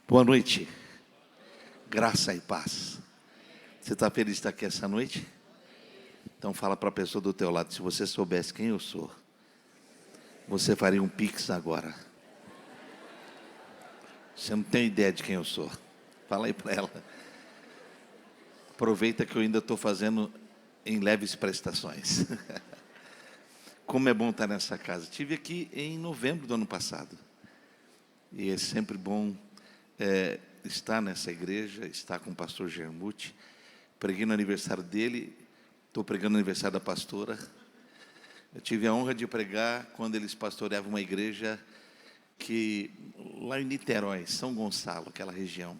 Boa noite, graça e paz. Você está feliz de estar aqui essa noite? Então fala para a pessoa do teu lado, se você soubesse quem eu sou, você faria um pix agora. Você não tem ideia de quem eu sou. Fala aí para ela. Aproveita que eu ainda estou fazendo em leves prestações. Como é bom estar nessa casa. Estive aqui em novembro do ano passado. E é sempre bom estar nessa igreja, estar com o pastor Germuti. Preguei no aniversário dele, estou pregando no aniversário da pastora. Eu tive a honra de pregar quando eles pastoreavam uma igreja que lá em Niterói, São Gonçalo, aquela região.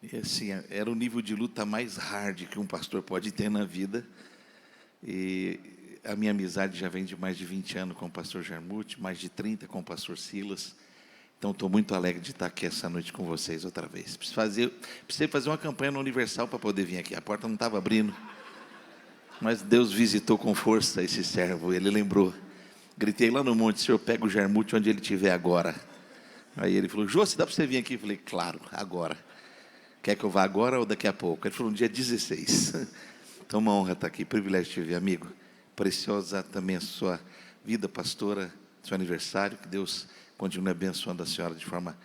E assim, era o nível de luta mais hard que um pastor pode ter na vida. E a minha amizade já vem de mais de 20 anos com o pastor Germuti, mais de 30 com o pastor Silas. Então, estou muito alegre de estar aqui essa noite com vocês outra vez. Precisei fazer uma campanha no Universal para poder vir aqui. A porta não estava abrindo. Mas Deus visitou com força esse servo. Ele lembrou. Gritei lá no monte, Senhor, pega o Germuti onde ele estiver agora. Aí ele falou, Jô, se dá para você vir aqui? Eu falei, claro, agora. Quer que eu vá agora ou daqui a pouco? Ele falou, no dia 16. Então, uma honra estar aqui. Privilégio de te ver, amigo. Preciosa também a sua vida, pastora, seu aniversário. Que Deus continue abençoando a senhora de forma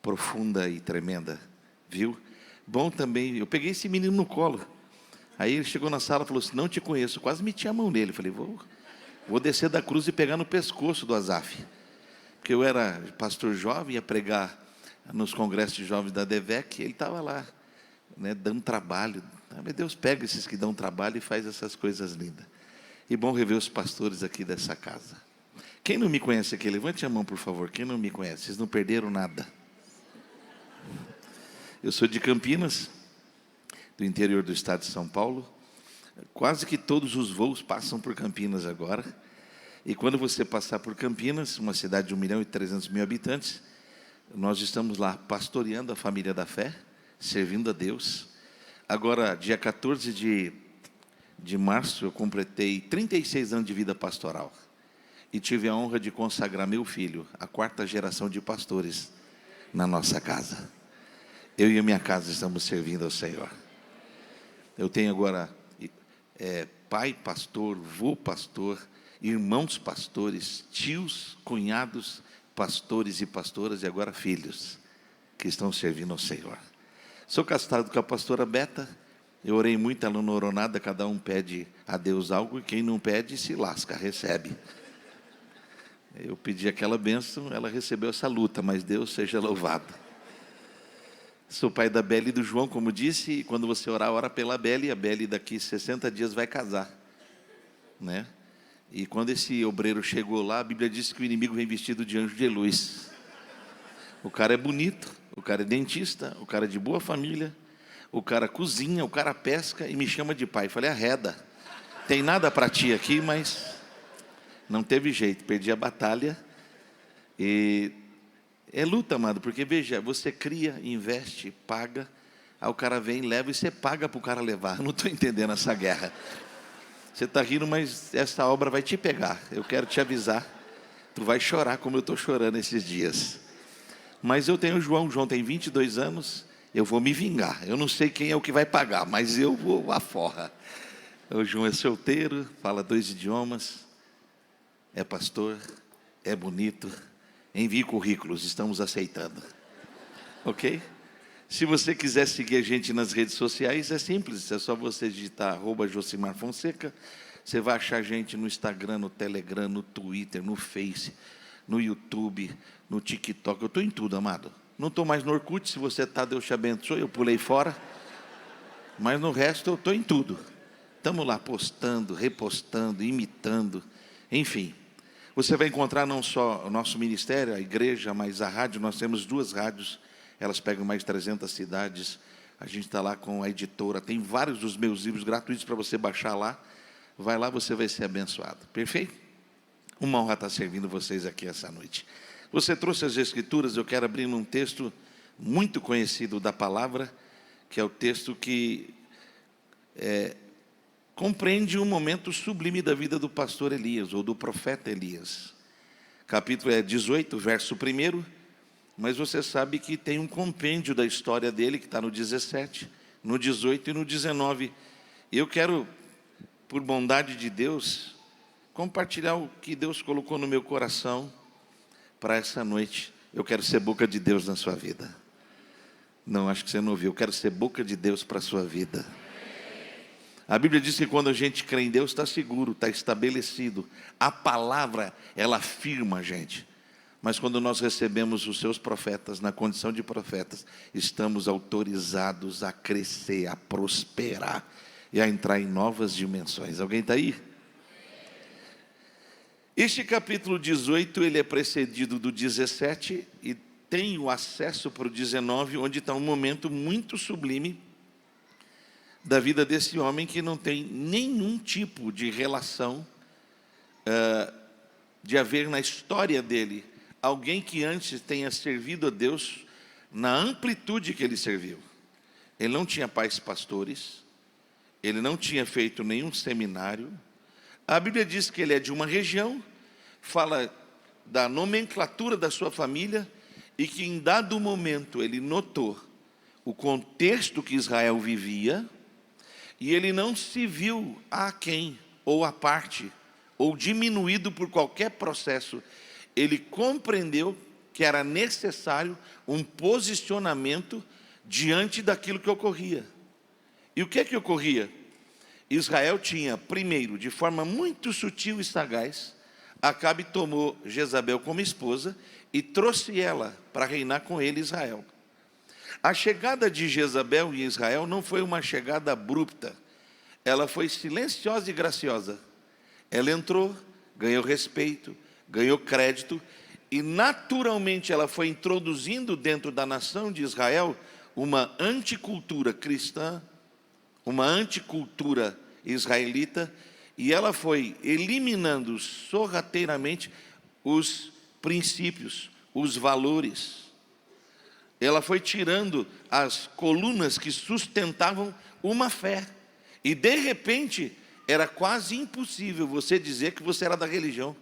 profunda e tremenda, viu? Bom também, eu peguei esse menino no colo. Aí ele chegou na sala e falou assim, não te conheço. Quase meti a mão nele. Falei, vou descer da cruz e pegar no pescoço do Azaf. Porque eu era pastor jovem, ia pregar nos congressos de jovens da DEVEC, e ele estava lá, né, dando trabalho. Meu Deus, pega esses que dão trabalho e faz essas coisas lindas. E bom rever os pastores aqui dessa casa. Quem não me conhece aqui, levante a mão, por favor. Quem não me conhece, vocês não perderam nada. Eu sou de Campinas, do interior do estado de São Paulo. Quase que todos os voos passam por Campinas agora. E quando você passar por Campinas, uma cidade de 1.300.000 habitantes, nós estamos lá pastoreando a família da fé, servindo a Deus. Agora, dia 14 de março, eu completei 36 anos de vida pastoral. E tive a honra de consagrar meu filho, a 4ª geração de pastores, na nossa casa. Eu e a minha casa estamos servindo ao Senhor. Eu tenho agora pai pastor, vô pastor, irmãos pastores, tios, cunhados, pastores e pastoras, e agora filhos, que estão servindo ao Senhor. Sou casado com a pastora Beta. Eu orei muito, ela não orou nada, cada um pede a Deus algo, e quem não pede se lasca, recebe. Eu pedi aquela bênção, ela recebeu essa luta, mas Deus seja louvado. Sou pai da Bela e do João, como disse, e quando você orar, ora pela Bela, e a Bela daqui 60 dias vai casar, né? E quando esse obreiro chegou lá, a Bíblia diz que o inimigo vem vestido de anjo de luz. O cara é bonito, o cara é dentista, o cara é de boa família, o cara cozinha, o cara pesca e me chama de pai. Falei, arreda, tem nada para ti aqui, mas não teve jeito, perdi a batalha. E é luta, amado, porque veja, você cria, investe, paga, aí o cara vem, leva e você paga para o cara levar. Eu não estou entendendo essa guerra. Você está rindo, mas essa obra vai te pegar. Eu quero te avisar, tu vai chorar como eu estou chorando esses dias. Mas eu tenho o João tem 22 anos, eu vou me vingar. Eu não sei quem é o que vai pagar, mas eu vou à forra. O João é solteiro, fala 2 idiomas, é pastor, é bonito. Envie currículos, estamos aceitando. Ok? Se você quiser seguir a gente nas redes sociais, é simples, é só você digitar @JosimarFonseca. Você vai achar a gente no Instagram, no Telegram, no Twitter, no Face, no YouTube, no TikTok. Eu estou em tudo, amado. Não estou mais no Orkut, se você está, Deus te abençoe, eu pulei fora. Mas no resto eu estou em tudo. Estamos lá postando, repostando, imitando, enfim. Você vai encontrar não só o nosso ministério, a igreja, mas a rádio. Nós temos 2 rádios, elas pegam mais de 300 cidades. A gente está lá com a editora, tem vários dos meus livros gratuitos para você baixar lá. Vai lá, você vai ser abençoado. Perfeito? Uma honra estar servindo vocês aqui essa noite. Você trouxe as escrituras, eu quero abrir num texto muito conhecido da palavra, que é o texto que compreende um momento sublime da vida do pastor Elias, ou do profeta Elias. Capítulo 18, verso 1, mas você sabe que tem um compêndio da história dele, que está no 17, no 18 e no 19. Eu quero, por bondade de Deus, compartilhar o que Deus colocou no meu coração para essa noite. Eu quero ser boca de Deus na sua vida. Não, acho que você não ouviu. Eu quero ser boca de Deus para a sua vida. A Bíblia diz que quando a gente crê em Deus, está seguro, está estabelecido. A palavra, ela afirma a gente. Mas quando nós recebemos os seus profetas, na condição de profetas, estamos autorizados a crescer, a prosperar e a entrar em novas dimensões. Alguém está aí? Este capítulo 18, ele é precedido do 17 e tem o acesso para o 19, onde está um momento muito sublime da vida desse homem que não tem nenhum tipo de relação de haver na história dele alguém que antes tenha servido a Deus na amplitude que ele serviu. Ele não tinha pais pastores, ele não tinha feito nenhum seminário. A Bíblia diz que ele é de uma região, fala da nomenclatura da sua família, e que em dado momento ele notou o contexto que Israel vivia, e ele não se viu aquém, ou à parte, ou diminuído por qualquer processo. Ele compreendeu que era necessário um posicionamento diante daquilo que ocorria. E o que é que ocorria? Israel tinha, primeiro, de forma muito sutil e sagaz, Acabe tomou Jezabel como esposa e trouxe ela para reinar com ele Israel. A chegada de Jezabel em Israel não foi uma chegada abrupta, ela foi silenciosa e graciosa. Ela entrou, ganhou respeito, ganhou crédito, e naturalmente ela foi introduzindo dentro da nação de Israel uma anticultura cristã, uma anticultura israelita, e ela foi eliminando sorrateiramente os princípios, os valores. Ela foi tirando as colunas que sustentavam uma fé, e de repente era quase impossível você dizer que você era da religião.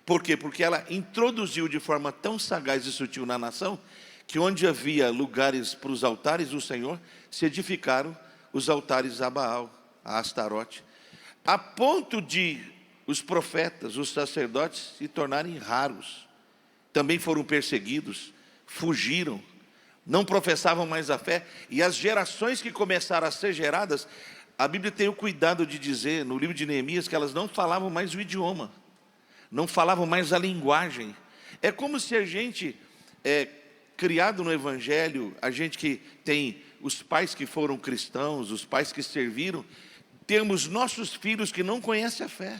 Por quê? Porque ela introduziu de forma tão sagaz e sutil na nação, que onde havia lugares para os altares do Senhor, se edificaram os altares a Baal, a Astarote, a ponto de os profetas, os sacerdotes se tornarem raros. Também foram perseguidos, fugiram, não professavam mais a fé, e as gerações que começaram a ser geradas, a Bíblia tem o cuidado de dizer, no livro de Neemias, que elas não falavam mais o idioma, não falavam mais a linguagem. É como se a gente, criado no Evangelho, a gente que tem os pais que foram cristãos, os pais que serviram, temos nossos filhos que não conhecem a fé,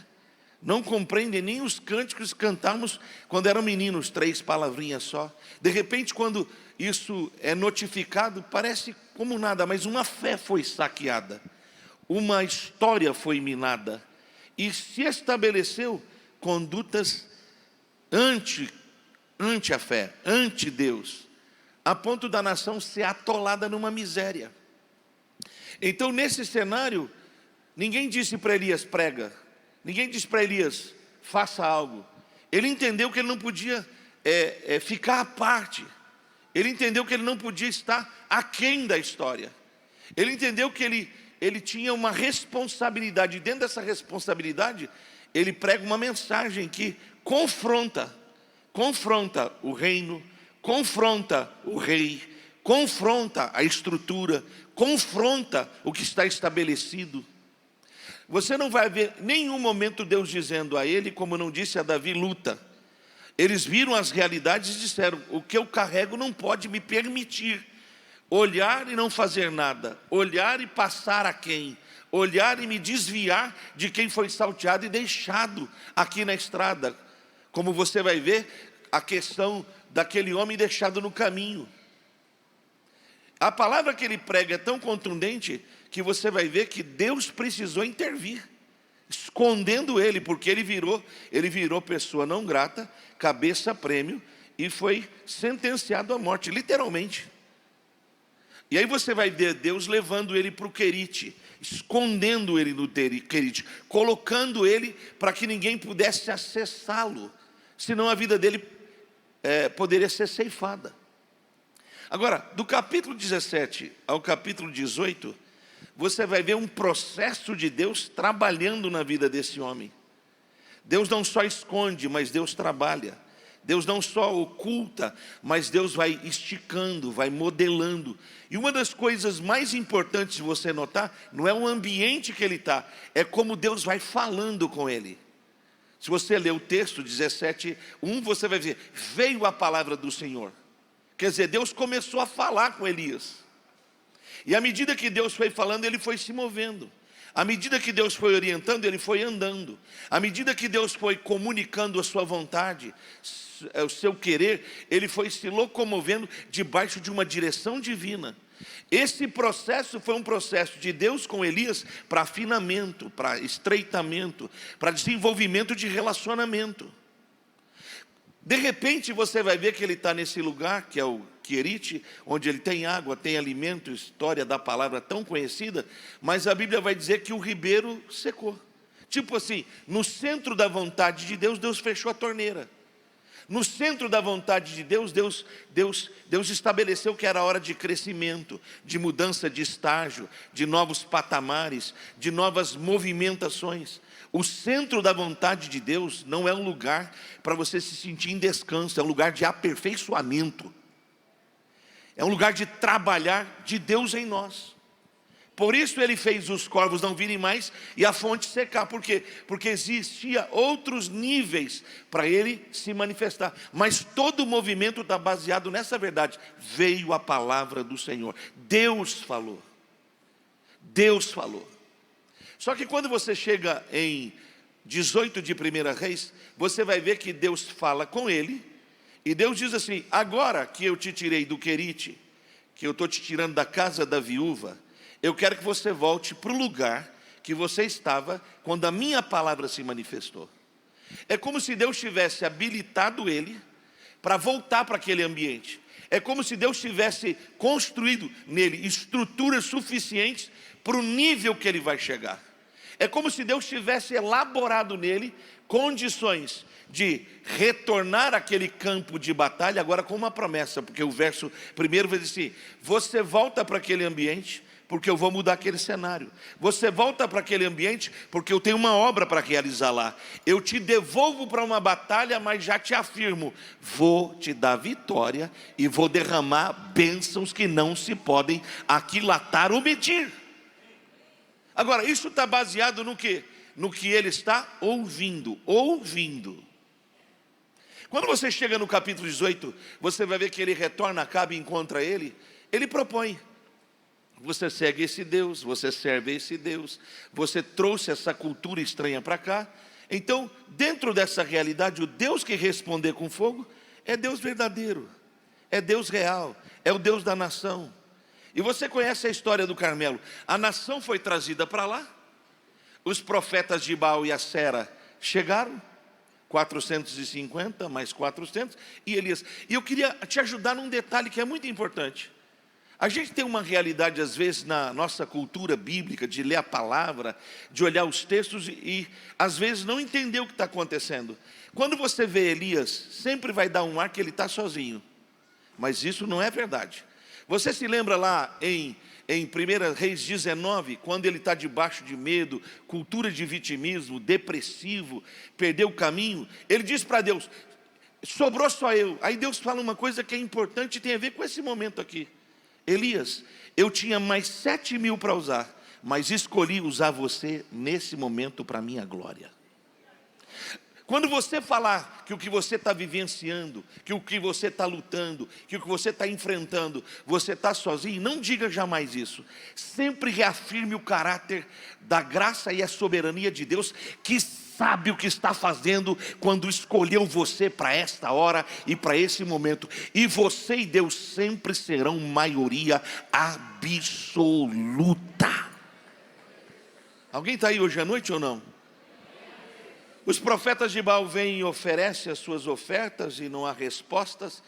não compreendem nem os cânticos que cantamos quando eram meninos, 3 palavrinhas só. De repente, quando isso é notificado, parece como nada, mas uma fé foi saqueada, uma história foi minada, e se estabeleceu condutas anti a fé, anti Deus, a ponto da nação ser atolada numa miséria. Então, nesse cenário, ninguém disse para Elias, prega. Ninguém disse para Elias, faça algo. Ele entendeu que ele não podia ficar à parte. Ele entendeu que ele não podia estar aquém da história. Ele entendeu que ele tinha uma responsabilidade. E dentro dessa responsabilidade, ele prega uma mensagem que confronta o reino, confronta o rei, confronta a estrutura, confronta o que está estabelecido. Você não vai ver nenhum momento Deus dizendo a ele, como não disse a Davi, luta. Eles viram as realidades e disseram, o que eu carrego não pode me permitir olhar e não fazer nada, olhar e passar a quem, olhar e me desviar de quem foi salteado e deixado aqui na estrada. Como você vai ver, a questão daquele homem deixado no caminho. A palavra que ele prega é tão contundente que você vai ver que Deus precisou intervir, escondendo ele, porque ele virou pessoa não grata, cabeça prêmio, e foi sentenciado à morte, literalmente. E aí você vai ver Deus levando ele para o Querite, escondendo ele no Querite, colocando ele para que ninguém pudesse acessá-lo, senão a vida dele poderia ser ceifada. Agora, do capítulo 17 ao capítulo 18, você vai ver um processo de Deus trabalhando na vida desse homem. Deus não só esconde, mas Deus trabalha. Deus não só oculta, mas Deus vai esticando, vai modelando. E uma das coisas mais importantes de você notar, não é o ambiente que ele está, é como Deus vai falando com ele. Se você ler o texto 17:1, você vai ver, veio a palavra do Senhor. Quer dizer, Deus começou a falar com Elias. E à medida que Deus foi falando, ele foi se movendo. À medida que Deus foi orientando, ele foi andando. À medida que Deus foi comunicando a sua vontade, o seu querer, ele foi se locomovendo debaixo de uma direção divina. Esse processo foi um processo de Deus com Elias para afinamento, para estreitamento, para desenvolvimento de relacionamento. De repente você vai ver que ele está nesse lugar, que é o Querite, onde ele tem água, tem alimento, história da palavra tão conhecida, mas a Bíblia vai dizer que o ribeiro secou. Tipo assim, no centro da vontade de Deus, Deus fechou a torneira. No centro da vontade de Deus, Deus estabeleceu que era hora de crescimento, de mudança de estágio, de novos patamares, de novas movimentações. O centro da vontade de Deus não é um lugar para você se sentir em descanso, é um lugar de aperfeiçoamento. É um lugar de trabalhar de Deus em nós. Por isso ele fez os corvos não virem mais e a fonte secar. Por quê? Porque existia outros níveis para ele se manifestar. Mas todo o movimento está baseado nessa verdade. Veio a palavra do Senhor. Deus falou. Deus falou. Só que quando você chega em 18 de 1 Reis, você vai ver que Deus fala com ele, e Deus diz assim, agora que eu te tirei do Querite, que eu estou te tirando da casa da viúva, eu quero que você volte para o lugar que você estava quando a minha palavra se manifestou. É como se Deus tivesse habilitado ele para voltar para aquele ambiente. É como se Deus tivesse construído nele estruturas suficientes para o nível que ele vai chegar. É como se Deus tivesse elaborado nele condições de retornar àquele campo de batalha, agora com uma promessa, porque o verso primeiro vai dizer assim, você volta para aquele ambiente, porque eu vou mudar aquele cenário. Você volta para aquele ambiente, porque eu tenho uma obra para realizar lá. Eu te devolvo para uma batalha, mas já te afirmo, vou te dar vitória e vou derramar bênçãos que não se podem aquilatar ou medir. Agora, isso está baseado no quê? No que ele está ouvindo. Quando você chega no capítulo 18, você vai ver que ele retorna a Acabe e encontra ele. Ele propõe, você segue esse Deus, você serve esse Deus, você trouxe essa cultura estranha para cá. Então, dentro dessa realidade, o Deus que responder com fogo é Deus verdadeiro, é Deus real, é o Deus da nação. E você conhece a história do Carmelo. A nação foi trazida para lá. Os profetas de Baal e Acera chegaram. 450 mais 400. E Elias. E eu queria te ajudar num detalhe que é muito importante. A gente tem uma realidade, às vezes, na nossa cultura bíblica, de ler a palavra, de olhar os textos e às vezes, não entender o que está acontecendo. Quando você vê Elias, sempre vai dar um ar que ele está sozinho. Mas isso não é verdade. Você se lembra lá em 1 Reis 19, quando ele está debaixo de medo, cultura de vitimismo, depressivo, perdeu o caminho, ele diz para Deus, sobrou só eu. Aí Deus fala uma coisa que é importante e tem a ver com esse momento aqui. Elias, eu tinha mais 7.000 para usar, mas escolhi usar você nesse momento para a minha glória. Quando você falar que o que você está vivenciando, que o que você está lutando, que o que você está enfrentando, você está sozinho, não diga jamais isso. Sempre reafirme o caráter da graça e a soberania de Deus, que sabe o que está fazendo quando escolheu você para esta hora e para esse momento. E você e Deus sempre serão maioria absoluta. Alguém está aí hoje à noite ou não? Os profetas de Baal vêm e oferecem as suas ofertas e não há respostas.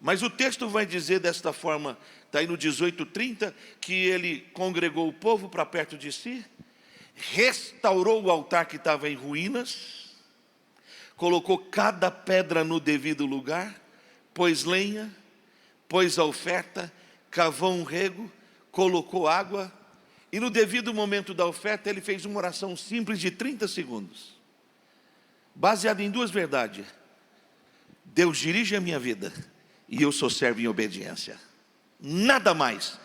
Mas o texto vai dizer desta forma, está aí no 18:30, que ele congregou o povo para perto de si, restaurou o altar que estava em ruínas, colocou cada pedra no devido lugar, pôs lenha, pôs a oferta, cavou um rego, colocou água, e no devido momento da oferta, ele fez uma oração simples de 30 segundos, baseada em duas verdades: Deus dirige a minha vida, e eu sou servo em obediência, nada mais.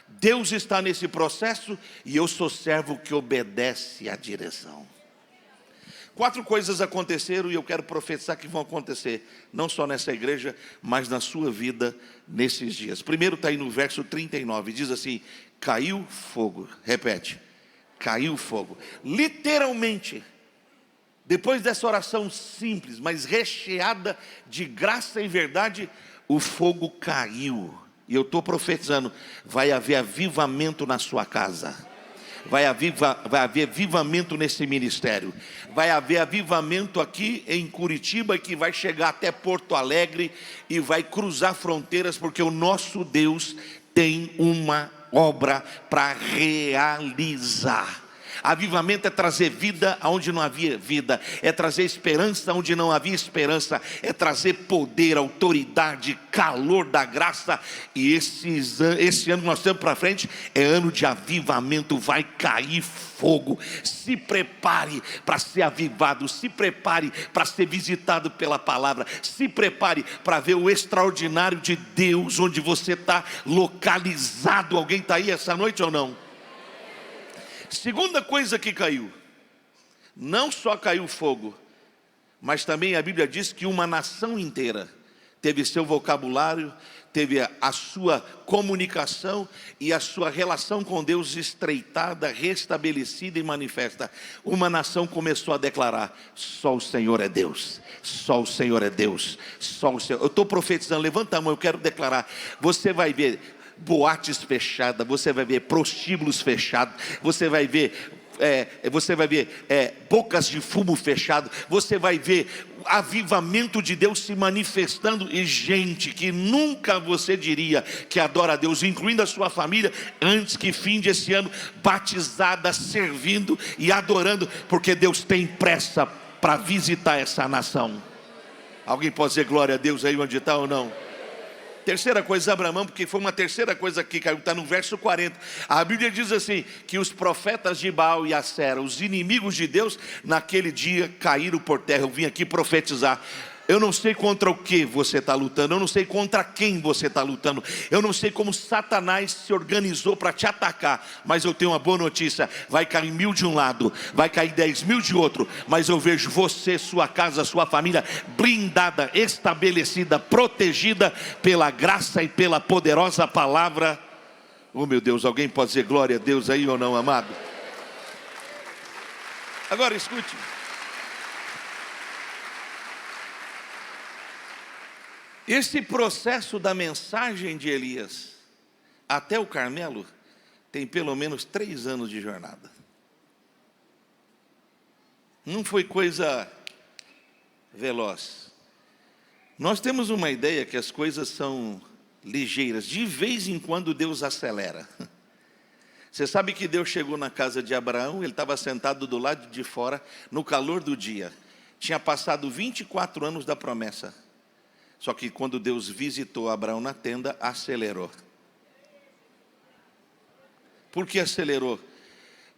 Deus está nesse processo, e eu sou servo que obedece à direção. 4 coisas aconteceram, e eu quero profetizar que vão acontecer, não só nessa igreja, mas na sua vida nesses dias. Primeiro está aí no verso 39, diz assim: caiu fogo. Repete: caiu fogo. Literalmente, depois dessa oração simples, mas recheada de graça e verdade, o fogo caiu. E eu estou profetizando, vai haver avivamento na sua casa. Vai haver avivamento nesse ministério. Vai haver avivamento aqui em Curitiba, que vai chegar até Porto Alegre e vai cruzar fronteiras, porque o nosso Deus tem uma obra para realizar. Avivamento é trazer vida aonde não havia vida, é trazer esperança onde não havia esperança, é trazer poder, autoridade, calor da graça. E esse ano que nós temos para frente é ano de avivamento. Vai cair fogo. Se prepare para ser avivado, se prepare para ser visitado pela palavra, se prepare para ver o extraordinário de Deus onde você está localizado. Alguém está aí essa noite ou não? Segunda coisa que caiu, não só caiu fogo, mas também a Bíblia diz que uma nação inteira teve seu vocabulário, teve a sua comunicação e a sua relação com Deus estreitada, restabelecida e manifesta. Uma nação começou a declarar: só o Senhor é Deus, só o Senhor é Deus, só o Senhor. Eu estou profetizando, levanta a mão, eu quero declarar. Você vai ver boates fechadas, você vai ver prostíbulos fechados, você vai ver bocas de fumo fechado, você vai ver avivamento de Deus se manifestando, e gente que nunca você diria que adora a Deus, incluindo a sua família, antes que fim de esse ano, batizada, servindo e adorando, porque Deus tem pressa para visitar essa nação. Alguém pode dizer glória a Deus aí onde está ou não? Terceira coisa, Abraão, porque foi uma terceira coisa que caiu, está no verso 40. A Bíblia diz assim, que os profetas de Baal e Acera, os inimigos de Deus, naquele dia caíram por terra. Eu vim aqui profetizar. Eu não sei contra o que você está lutando, eu não sei contra quem você está lutando, eu não sei como Satanás se organizou para te atacar, mas eu tenho uma boa notícia: vai cair 1000 de um lado, vai cair 10.000 de outro, mas eu vejo você, sua casa, sua família blindada, estabelecida, protegida pela graça e pela poderosa palavra. Oh meu Deus, alguém pode dizer glória a Deus aí ou não, amado? Agora escute. Esse processo da mensagem de Elias até o Carmelo tem pelo menos 3 anos de jornada. Não foi coisa veloz. Nós temos uma ideia que as coisas são ligeiras. De vez em quando Deus acelera. Você sabe que Deus chegou na casa de Abraão, ele estava sentado do lado de fora, no calor do dia. Tinha passado 24 anos da promessa. Só que quando Deus visitou Abraão na tenda, acelerou. Por que acelerou?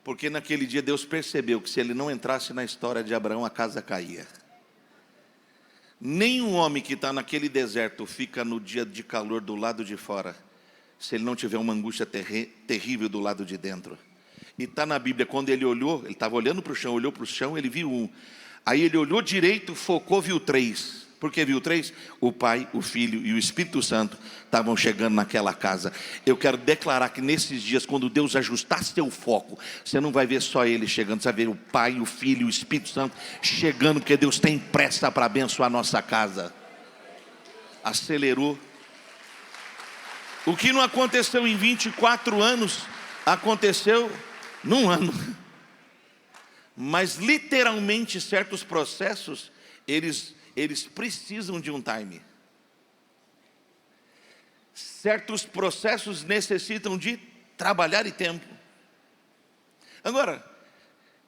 Porque naquele dia Deus percebeu que se ele não entrasse na história de Abraão, a casa caía. Nenhum homem que está naquele deserto fica no dia de calor do lado de fora, se ele não tiver uma angústia terrível do lado de dentro. E está na Bíblia, quando ele olhou, ele estava olhando para o chão, olhou para o chão, ele viu 1. Aí ele olhou direito, focou, viu 3. Por que viu 3? O Pai, o Filho e o Espírito Santo estavam chegando naquela casa. Eu quero declarar que nesses dias, quando Deus ajustar seu foco, você não vai ver só Ele chegando, você vai ver o Pai, o Filho e o Espírito Santo chegando, porque Deus tem pressa para abençoar a nossa casa. Acelerou. O que não aconteceu em 24 anos, aconteceu num ano. Mas literalmente certos processos, eles precisam de um time. Certos processos necessitam de trabalhar e tempo. Agora,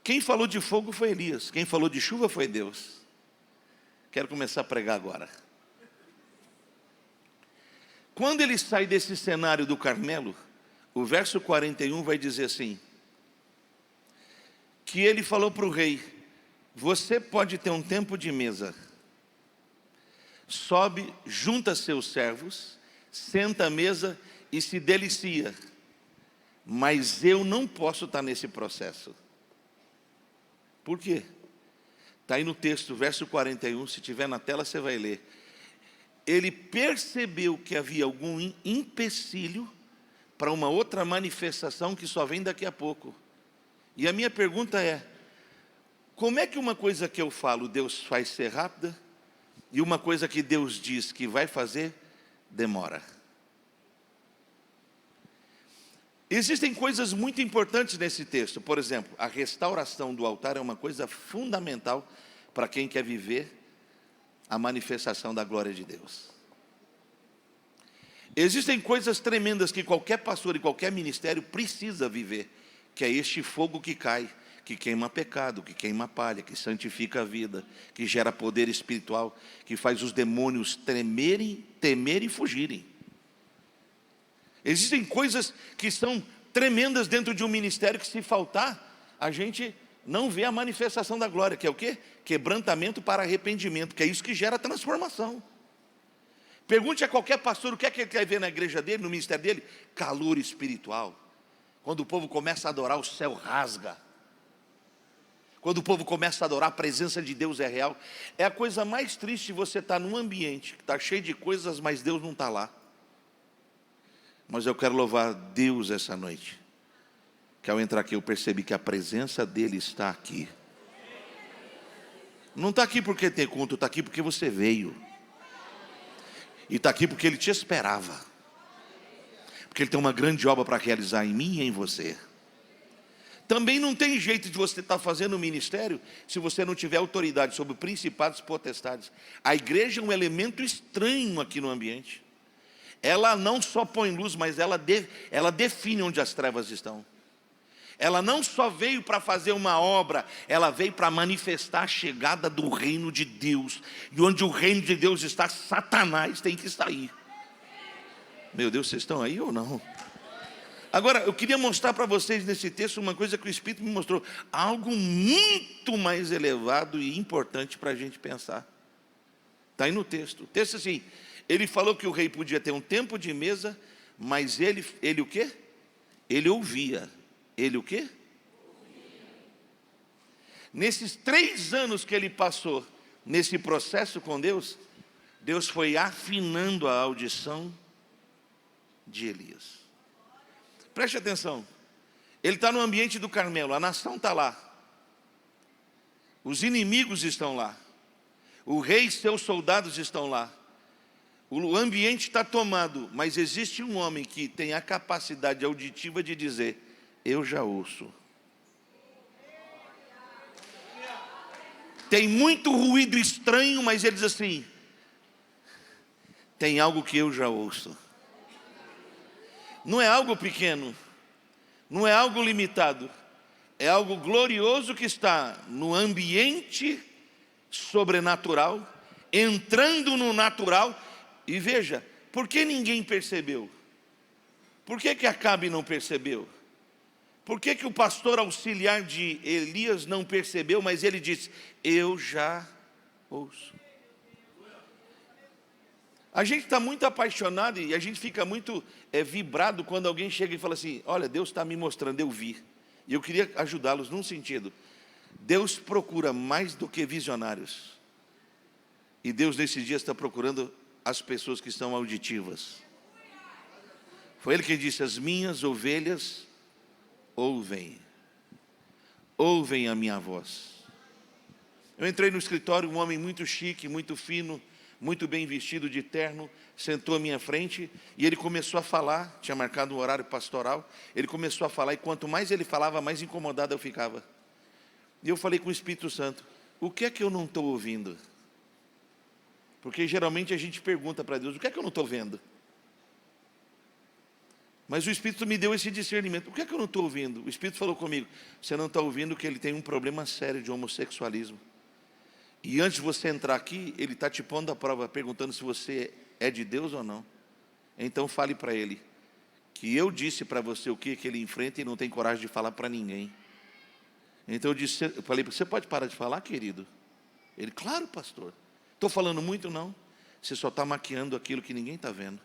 quem falou de fogo foi Elias, quem falou de chuva foi Deus. Quero começar a pregar agora. Quando ele sai desse cenário do Carmelo, o verso 41 vai dizer assim, que ele falou para o rei: você pode ter um tempo de mesa, sobe, junta seus servos, senta à mesa e se delicia, mas eu não posso estar nesse processo. Por quê? Está aí no texto, verso 41, se tiver na tela você vai ler. Ele percebeu que havia algum empecilho para uma outra manifestação que só vem daqui a pouco. E a minha pergunta é, como é que uma coisa que eu falo, Deus faz ser rápida, e uma coisa que Deus diz que vai fazer, demora? Existem coisas muito importantes nesse texto. Por exemplo, a restauração do altar é uma coisa fundamental para quem quer viver a manifestação da glória de Deus. Existem coisas tremendas que qualquer pastor e qualquer ministério precisa viver, que é este fogo que cai, que queima pecado, que queima palha, que santifica a vida, que gera poder espiritual, que faz os demônios tremerem, temerem e fugirem. Existem coisas que são tremendas dentro de um ministério que, se faltar, a gente não vê a manifestação da glória, que é o quê? Quebrantamento para arrependimento, que é isso que gera transformação. Pergunte a qualquer pastor o que é que ele quer ver na igreja dele, no ministério dele: calor espiritual. Quando o povo começa a adorar, o céu rasga. Quando o povo começa a adorar, a presença de Deus é real. É a coisa mais triste você estar num ambiente que está cheio de coisas, mas Deus não está lá. Mas eu quero louvar Deus essa noite, que ao entrar aqui eu percebi que a presença dEle está aqui. Não está aqui porque tem culto, está aqui porque você veio. E está aqui porque Ele te esperava. Porque Ele tem uma grande obra para realizar em mim e em você. Também não tem jeito de você estar fazendo o ministério se você não tiver autoridade sobre principados e potestades. A igreja é um elemento estranho aqui no ambiente. Ela não só põe luz, mas ela define onde as trevas estão. Ela não só veio para fazer uma obra, ela veio para manifestar a chegada do reino de Deus. E onde o reino de Deus está, Satanás tem que sair. Meu Deus, vocês estão aí ou não? Agora, eu queria mostrar para vocês nesse texto uma coisa que o Espírito me mostrou. Algo muito mais elevado e importante para a gente pensar. Está aí no texto. O texto é assim, ele falou que o rei podia ter um tempo de mesa, mas ele o quê? Ele ouvia. Ele o quê? Nesses 3 anos que ele passou nesse processo com Deus, Deus foi afinando a audição de Elias. Preste atenção, ele está no ambiente do Carmelo, a nação está lá, os inimigos estão lá, o rei e seus soldados estão lá, o ambiente está tomado, mas existe um homem que tem a capacidade auditiva de dizer: eu já ouço. Tem muito ruído estranho, mas ele diz assim: tem algo que eu já ouço. Não é algo pequeno, não é algo limitado, é algo glorioso que está no ambiente sobrenatural, entrando no natural. E veja, por que ninguém percebeu? Por que Acabe não percebeu? Por que o pastor auxiliar de Elias não percebeu, mas ele disse: eu já ouço. A gente está muito apaixonado e a gente fica muito vibrado quando alguém chega e fala assim: olha, Deus está me mostrando, eu vi. E eu queria ajudá-los num sentido. Deus procura mais do que visionários. E Deus nesse dia está procurando as pessoas que estão auditivas. Foi Ele que disse: as minhas ovelhas ouvem a minha voz. Eu entrei no escritório, um homem muito chique, muito fino, muito bem vestido de terno, sentou à minha frente e ele começou a falar. Tinha marcado um horário pastoral. Ele começou a falar e quanto mais ele falava, mais incomodado eu ficava. E eu falei com o Espírito Santo: o que é que eu não estou ouvindo? Porque geralmente a gente pergunta para Deus: o que é que eu não estou vendo? Mas o Espírito me deu esse discernimento. O que é que eu não estou ouvindo? O Espírito falou comigo: você não está ouvindo que ele tem um problema sério de homossexualismo. E antes de você entrar aqui, ele está te pondo à prova, perguntando se você é de Deus ou não. Então fale para ele que eu disse para você o que ele enfrenta e não tem coragem de falar para ninguém. Então eu falei, você pode parar de falar, querido? Ele, claro, pastor. Estou falando muito? Não. Você só está maquiando aquilo que ninguém está vendo.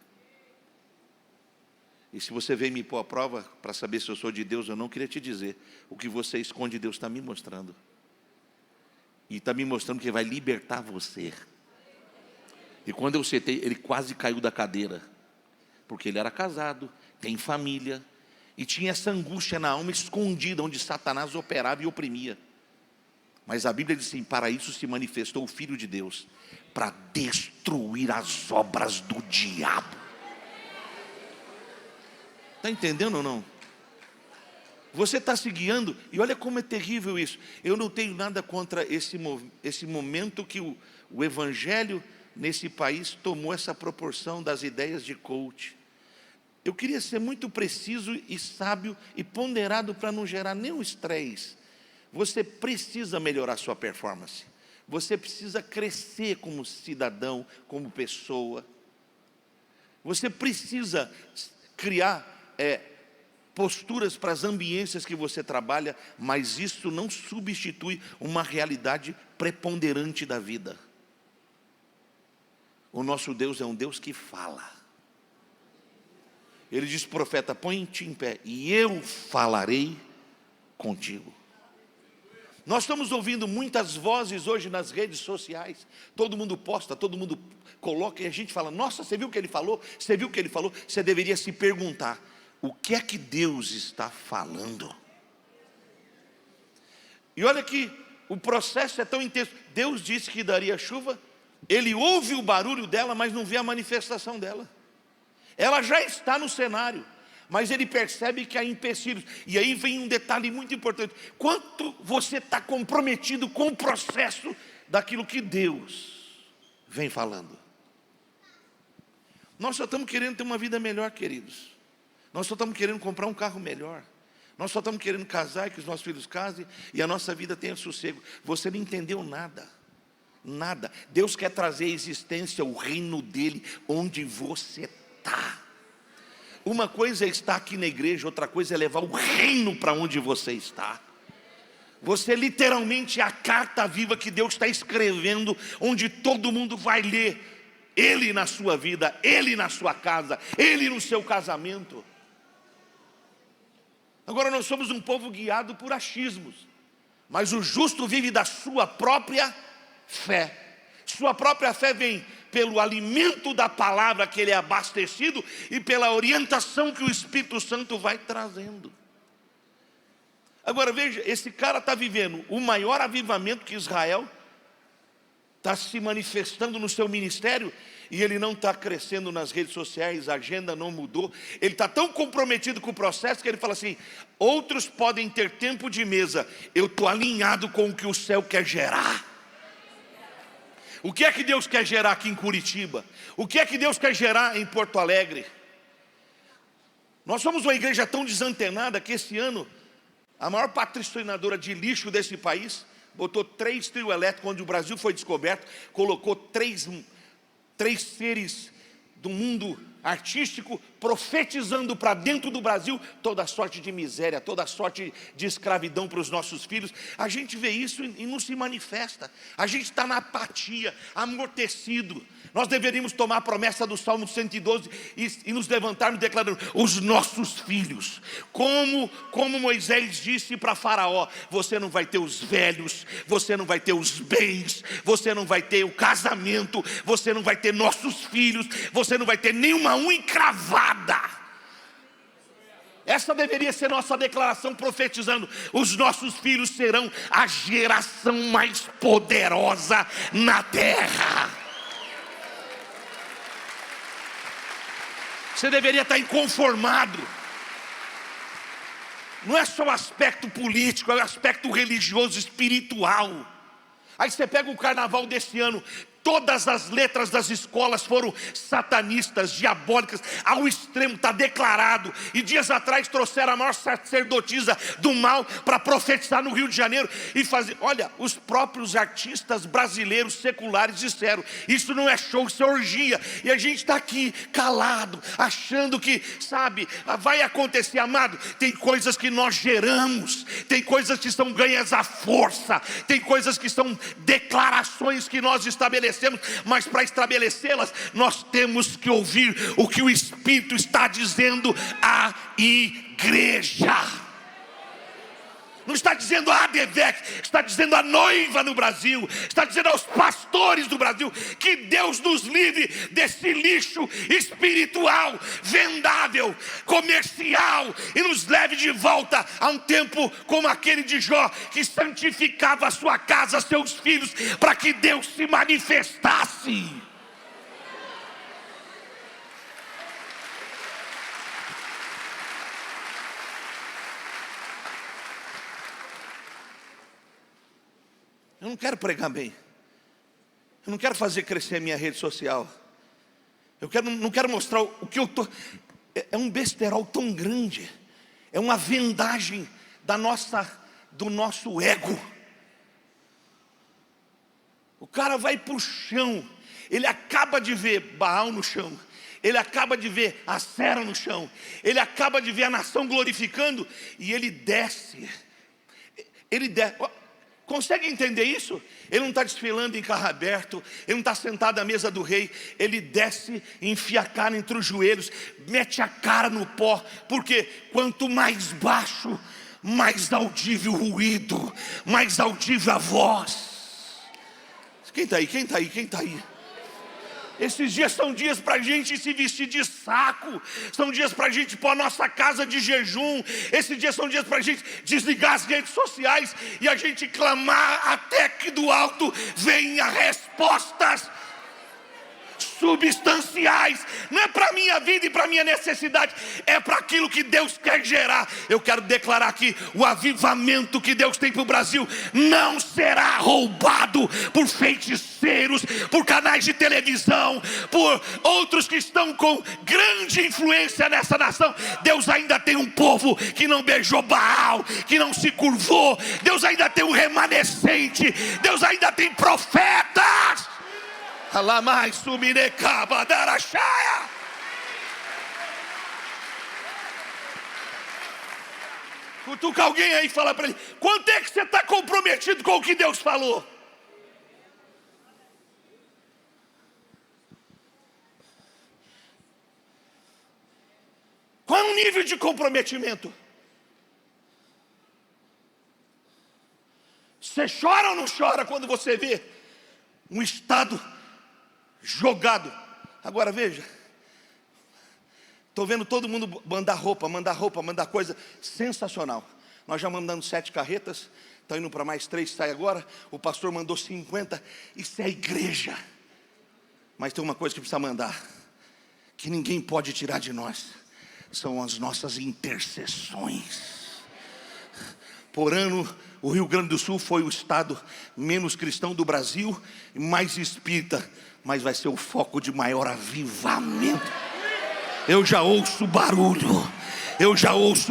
E se você veio me pôr à prova para saber se eu sou de Deus, eu não queria te dizer. O que você esconde, Deus está me mostrando. E está me mostrando que vai libertar você. E quando eu sentei, ele quase caiu da cadeira. Porque ele era casado, tem família. E tinha essa angústia na alma escondida, onde Satanás operava e oprimia. Mas a Bíblia diz assim, para isso se manifestou o Filho de Deus, para destruir as obras do diabo. Está entendendo ou não? Você está se guiando, e olha como é terrível isso. Eu não tenho nada contra esse momento que o Evangelho nesse país tomou essa proporção das ideias de coach. Eu queria ser muito preciso e sábio e ponderado para não gerar nenhum estresse. Você precisa melhorar sua performance. Você precisa crescer como cidadão, como pessoa. Você precisa criar posturas para as ambiências que você trabalha, mas isso não substitui uma realidade preponderante da vida. O nosso Deus é um Deus que fala. Ele diz, profeta, põe-te em pé, e eu falarei contigo. Nós estamos ouvindo muitas vozes hoje nas redes sociais. Todo mundo posta, todo mundo coloca, e a gente fala, nossa, você viu o que ele falou? Você viu o que ele falou? Você deveria se perguntar, o que é que Deus está falando? E olha que o processo é tão intenso. Deus disse que daria chuva, ele ouve o barulho dela, mas não vê a manifestação dela. Ela já está no cenário, mas ele percebe que há empecilhos. E aí vem um detalhe muito importante. Quanto você está comprometido com o processo daquilo que Deus vem falando? Nós só estamos querendo ter uma vida melhor, queridos. Nós só estamos querendo comprar um carro melhor. Nós só estamos querendo casar e que os nossos filhos casem e a nossa vida tenha sossego. Você não entendeu nada. Nada. Deus quer trazer à existência o reino dele onde você está. Uma coisa é estar aqui na igreja, outra coisa é levar o reino para onde você está. Você literalmente é a carta viva que Deus está escrevendo, onde todo mundo vai ler. Ele na sua vida, Ele na sua casa, Ele no seu casamento. Agora nós somos um povo guiado por achismos, mas o justo vive da sua própria fé. Sua própria fé vem pelo alimento da palavra que ele é abastecido e pela orientação que o Espírito Santo vai trazendo. Agora veja, esse cara está vivendo o maior avivamento que Israel está se manifestando no seu ministério, e ele não está crescendo nas redes sociais, a agenda não mudou. Ele está tão comprometido com o processo que ele fala assim, outros podem ter tempo de mesa, eu estou alinhado com o que o céu quer gerar. O que é que Deus quer gerar aqui em Curitiba? O que é que Deus quer gerar em Porto Alegre? Nós somos uma igreja tão desantenada que esse ano a maior patrocinadora de lixo desse país botou 3 trio elétricos, onde o Brasil foi descoberto, colocou três seres do mundo artístico, profetizando para dentro do Brasil toda sorte de miséria, toda sorte de escravidão para os nossos filhos. A gente vê isso e não se manifesta. A gente está na apatia, amortecido. Nós deveríamos tomar a promessa do Salmo 112 e nos levantarmos declarando, os nossos filhos, como Moisés disse para Faraó, você não vai ter os velhos, você não vai ter os bens, você não vai ter o casamento, você não vai ter nossos filhos, você não vai ter nenhuma unha encravada. Essa deveria ser nossa declaração profetizando, os nossos filhos serão a geração mais poderosa na terra. Você deveria estar inconformado. Não é só o aspecto político, é o aspecto religioso, espiritual. Aí você pega o carnaval desse ano, Todas as letras das escolas foram satanistas, diabólicas, ao extremo, está declarado. E dias atrás trouxeram a maior sacerdotisa do mal para profetizar no Rio de Janeiro e fazer. Olha, os próprios artistas brasileiros seculares disseram: isso não é show, isso é orgia. E a gente está aqui calado, achando que, sabe, vai acontecer. Amado, tem coisas que nós geramos, tem coisas que são ganhas à força, tem coisas que são declarações que nós estabelecemos, mas para estabelecê-las nós temos que ouvir o que o Espírito está dizendo à igreja. Não está dizendo a ADVEC, está dizendo a noiva no Brasil, está dizendo aos pastores do Brasil, que Deus nos livre desse lixo espiritual, vendável, comercial, e nos leve de volta a um tempo como aquele de Jó, que santificava a sua casa, seus filhos, para que Deus se manifestasse. Eu não quero pregar bem, eu não quero fazer crescer a minha rede social, não quero mostrar o que eu estou. É um besterol tão grande, é uma vendagem do nosso ego. O cara vai para o chão, ele acaba de ver Baal no chão, ele acaba de ver a Sera no chão, ele acaba de ver a nação glorificando, e ele desce. Consegue entender isso? Ele não está desfilando em carro aberto, ele não está sentado à mesa do rei, ele desce, enfia a cara entre os joelhos, mete a cara no pó, porque quanto mais baixo, mais audível o ruído, mais audível a voz. Quem está aí? Quem está aí? Quem está aí? Esses dias são dias para a gente se vestir de saco, são dias para a gente pôr a nossa casa de jejum, esses dias são dias para a gente desligar as redes sociais e a gente clamar até que do alto venha respostas substanciais. Não é para a minha vida e para a minha necessidade, é para aquilo que Deus quer gerar. Eu quero declarar aqui: o avivamento que Deus tem para o Brasil não será roubado por feiticeiros, por canais de televisão, por outros que estão com grande influência nessa nação. Deus ainda tem um povo que não beijou Baal, que não se curvou. Deus ainda tem um remanescente, Deus ainda tem profetas. Alamai sumirecaba darachaya. Cutuca alguém aí e fala para ele: quanto é que você está comprometido com o que Deus falou? Qual é o nível de comprometimento? Você chora ou não chora quando você vê um estado jogado? Agora veja, estou vendo todo mundo mandar coisa sensacional. Nós já mandamos 7 carretas, estão indo para mais 3, sai agora. O pastor mandou 50, isso é a igreja. Mas tem uma coisa que precisa mandar, que ninguém pode tirar de nós, são as nossas intercessões. Por ano, o Rio Grande do Sul foi o estado menos cristão do Brasil e mais espírita, mas vai ser o foco de maior avivamento. Eu já ouço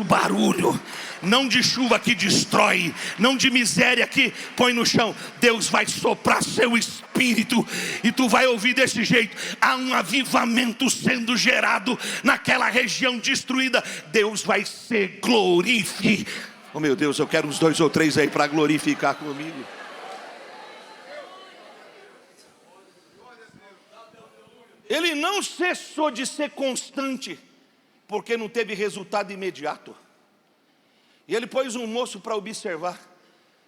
barulho, não de chuva que destrói, não de miséria que põe no chão. Deus vai soprar seu espírito e tu vai ouvir desse jeito: há um avivamento sendo gerado naquela região destruída. Deus vai ser glorificado. Oh meu Deus, eu quero uns 2 ou 3 aí para glorificar comigo. Ele não cessou de ser constante, porque não teve resultado imediato. E ele pôs um moço para observar,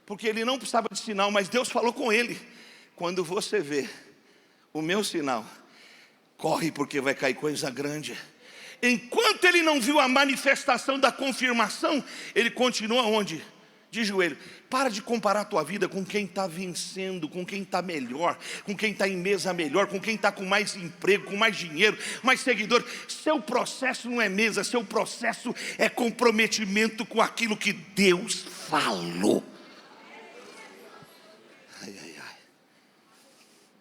porque ele não precisava de sinal, mas Deus falou com ele: quando você vê o meu sinal, corre, porque vai cair coisa grande. Enquanto ele não viu a manifestação da confirmação, ele continua onde? De joelho. Para de comparar a tua vida com quem está vencendo, com quem está melhor, com quem está em mesa melhor, com quem está com mais emprego, com mais dinheiro, mais seguidores. Seu processo não é mesa, seu processo é comprometimento com aquilo que Deus falou. Ai, ai, ai.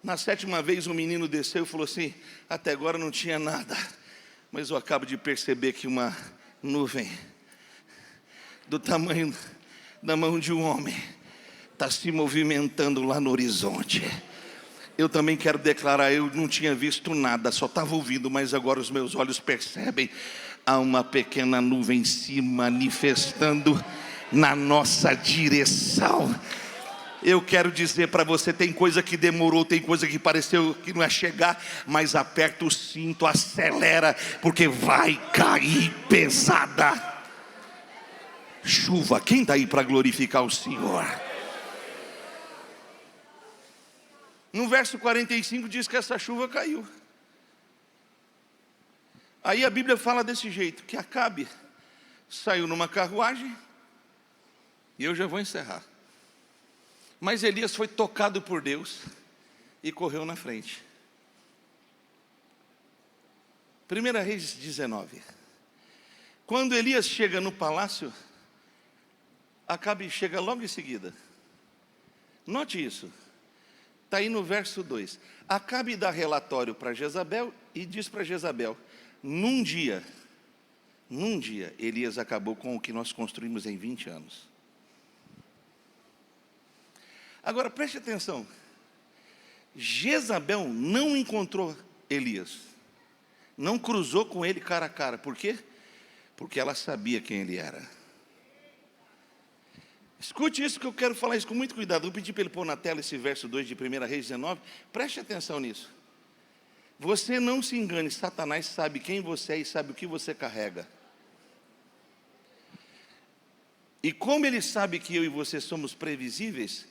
Na 7ª vez o menino desceu e falou assim: até agora não tinha nada, mas eu acabo de perceber que uma nuvem do tamanho da mão de um homem está se movimentando lá no horizonte. Eu também quero declarar, eu não tinha visto nada, só estava ouvindo, mas agora os meus olhos percebem. Há uma pequena nuvem se manifestando na nossa direção. Eu quero dizer para você, tem coisa que demorou, tem coisa que pareceu que não ia chegar, mas aperta o cinto, acelera, porque vai cair pesada. Chuva, quem está aí para glorificar o Senhor? No verso 45 diz que essa chuva caiu. Aí a Bíblia fala desse jeito, que Acabe saiu numa carruagem, e eu já vou encerrar. Mas Elias foi tocado por Deus e correu na frente. 1 Reis 19. Quando Elias chega no palácio, Acabe chega logo em seguida. Note isso. Está aí no verso 2. Acabe dá relatório para Jezabel e diz para Jezabel: num dia, Elias acabou com o que nós construímos em 20 anos. Agora preste atenção. Jezabel não encontrou Elias, não cruzou com ele cara a cara. Por quê? Porque ela sabia quem ele era. Escute isso, que eu quero falar isso com muito cuidado. Vou pedir para ele pôr na tela esse verso 2 de 1 Reis 19. Preste atenção nisso. Você não se engane, Satanás sabe quem você é e sabe o que você carrega. E como ele sabe que eu e você somos previsíveis,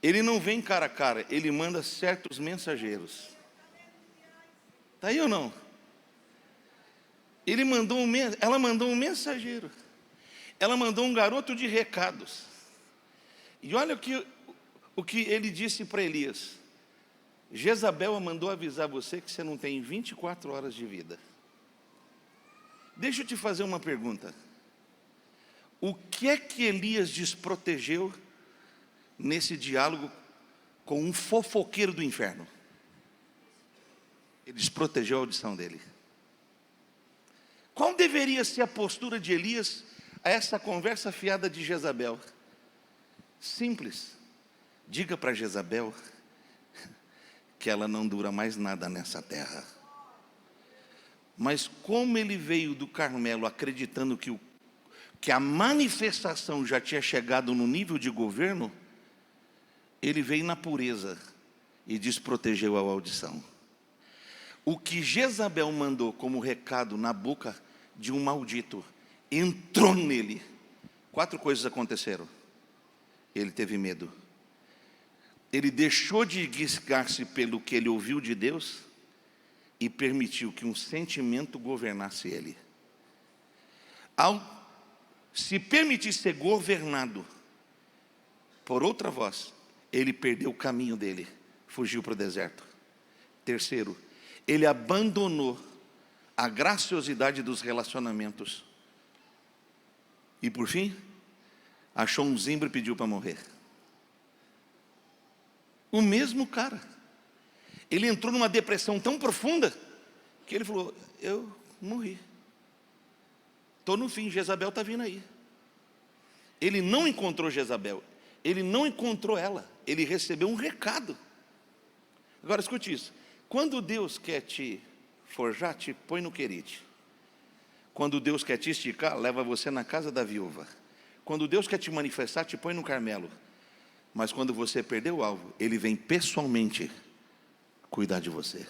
ele não vem cara a cara, ele manda certos mensageiros. Está aí ou não? Ela mandou um mensageiro. Ela mandou um garoto de recados. E olha o que ele disse para Elias: Jezabel mandou avisar você que você não tem 24 horas de vida. Deixa eu te fazer uma pergunta. O que é que Elias desprotegeu nesse diálogo com um fofoqueiro do inferno? Ele desprotegeu a audição dele. Qual deveria ser a postura de Elias a essa conversa fiada de Jezabel? Simples. Diga para Jezabel que ela não dura mais nada nessa terra. Mas como ele veio do Carmelo acreditando que a manifestação já tinha chegado no nível de governo, ele veio na pureza e desprotegeu a audição. O que Jezabel mandou como recado na boca de um maldito entrou nele. 4 coisas aconteceram. Ele teve medo. Ele deixou de guiar-se pelo que ele ouviu de Deus e permitiu que um sentimento governasse ele. Ao se permitir ser governado por outra voz, ele perdeu o caminho dele, fugiu para o deserto. Terceiro, ele abandonou a graciosidade dos relacionamentos. E por fim, achou um zimbro e pediu para morrer. O mesmo cara. Ele entrou numa depressão tão profunda que ele falou: eu morri. Estou no fim, Jezabel está vindo aí. Ele não encontrou Jezabel, ele não encontrou ela, ele recebeu um recado. Agora escute isso. Quando Deus quer te forjar, te põe no querite. Quando Deus quer te esticar, leva você na casa da viúva. Quando Deus quer te manifestar, te põe no Carmelo. Mas quando você perdeu o alvo, Ele vem pessoalmente cuidar de você.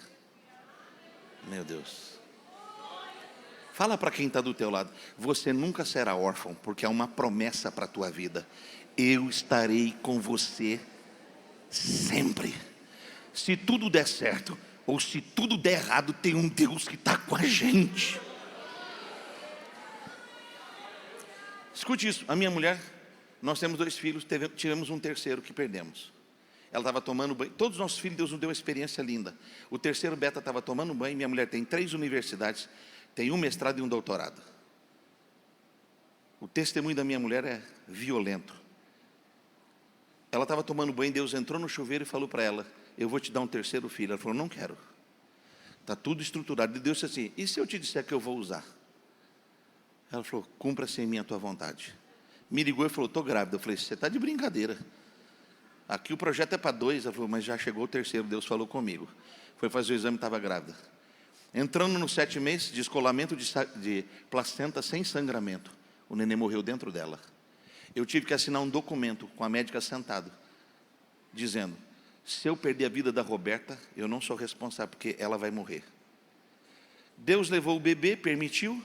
Meu Deus. Fala para quem está do teu lado: você nunca será órfão, porque há uma promessa para a tua vida. Eu estarei com você sempre. Se tudo der certo, ou se tudo der errado, tem um Deus que está com a gente. Escute isso, a minha mulher, nós temos 2 filhos, tivemos um terceiro que perdemos. Ela estava tomando banho, todos os nossos filhos, Deus nos deu uma experiência linda. O terceiro beta estava tomando banho, minha mulher tem 3 universidades, tem um mestrado e um doutorado. O testemunho da minha mulher é violento. Ela estava tomando banho, Deus entrou no chuveiro e falou para ela: eu vou te dar um terceiro filho. Ela falou, não quero. Está tudo estruturado. E Deus disse assim, e se eu te disser que eu vou usar? Ela falou, cumpra-se em mim a tua vontade. Me ligou e falou, estou grávida. Eu falei, você está de brincadeira. Aqui o projeto é para 2. Ela falou, mas já chegou o terceiro, Deus falou comigo. Foi fazer o exame e estava grávida. Entrando nos 7 meses, descolamento de placenta sem sangramento. O neném morreu dentro dela. Eu tive que assinar um documento com a médica sentada, dizendo, se eu perder a vida da Roberta, eu não sou responsável, porque ela vai morrer. Deus levou o bebê, permitiu,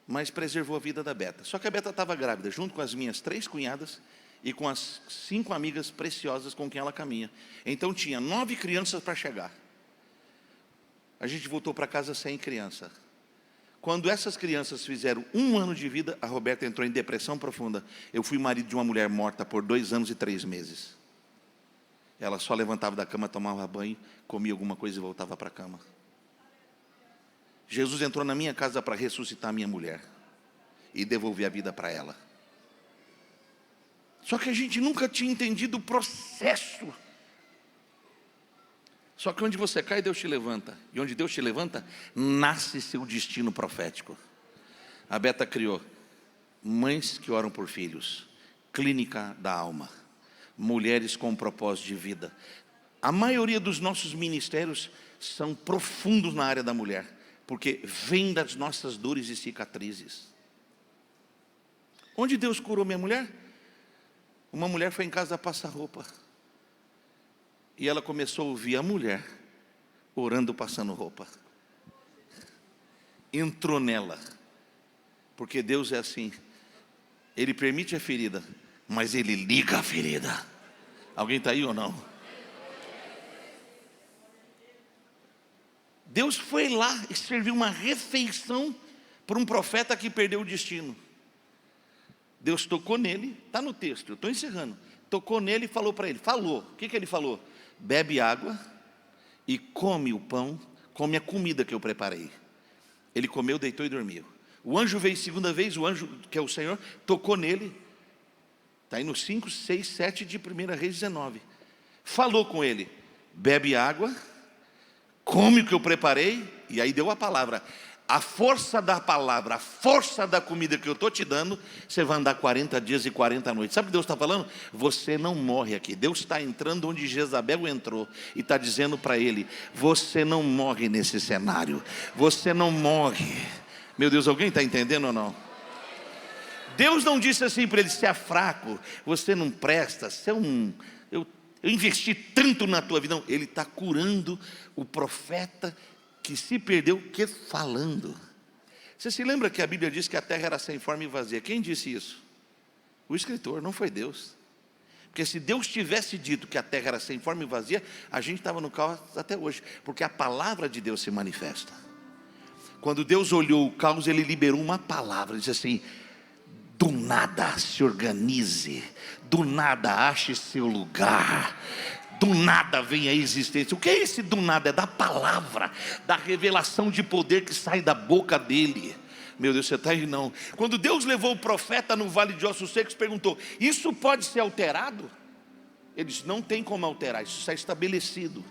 mas preservou a vida da Beta. Só que a Beta estava grávida, junto com as minhas 3 cunhadas e com as 5 amigas preciosas com quem ela caminha. Então tinha 9 crianças para chegar. A gente voltou para casa sem criança. Quando essas crianças fizeram 1 ano de vida, a Roberta entrou em depressão profunda. Eu fui marido de uma mulher morta por 2 anos e 3 meses. Ela só levantava da cama, tomava banho, comia alguma coisa e voltava para a cama. Jesus entrou na minha casa para ressuscitar a minha mulher e devolver a vida para ela. Só que a gente nunca tinha entendido o processo. Só que onde você cai, Deus te levanta. E onde Deus te levanta, nasce seu destino profético. A Beta criou mães que oram por filhos, clínica da alma, mulheres com propósito de vida. A maioria dos nossos ministérios são profundos na área da mulher, porque vem das nossas dores e cicatrizes. Onde Deus curou minha mulher? Uma mulher foi em casa passar roupa. E ela começou a ouvir a mulher orando, passando roupa. Entrou nela. Porque Deus é assim. Ele permite a ferida, mas Ele liga a ferida. Alguém está aí ou não? Deus foi lá e serviu uma refeição para um profeta que perdeu o destino. Deus tocou nele, está no texto, eu estou encerrando. Tocou nele e falou para ele, falou, o que ele falou? Bebe água e come o pão, come a comida que eu preparei. Ele comeu, deitou e dormiu. O anjo veio 2ª vez, o anjo que é o Senhor, tocou nele. Está aí no 5, 6, 7 de 1 Reis 19. Falou com ele, bebe água, come o que eu preparei, e aí deu a palavra. A força da palavra, a força da comida que eu estou te dando, você vai andar 40 dias e 40 noites. Sabe o que Deus está falando? Você não morre aqui. Deus está entrando onde Jezabel entrou e está dizendo para ele, você não morre nesse cenário. Você não morre. Meu Deus, alguém está entendendo ou não? Deus não disse assim para ele, você é fraco, você não presta, você é eu investi tanto na tua vida. Não, ele está curando o profeta que se perdeu falando. Você se lembra que a Bíblia diz que a terra era sem forma e vazia? Quem disse isso? O escritor, não foi Deus. Porque se Deus tivesse dito que a terra era sem forma e vazia, a gente estava no caos até hoje. Porque a palavra de Deus se manifesta. Quando Deus olhou o caos, Ele liberou uma palavra, disse assim, do nada se organize, do nada ache seu lugar, do nada vem a existência. O que é esse do nada? É da palavra, da revelação de poder que sai da boca dele. Meu Deus, você está aí não? Quando Deus levou o profeta no vale de ossos secos, perguntou, isso pode ser alterado? Ele disse, não tem como alterar, isso está estabelecido.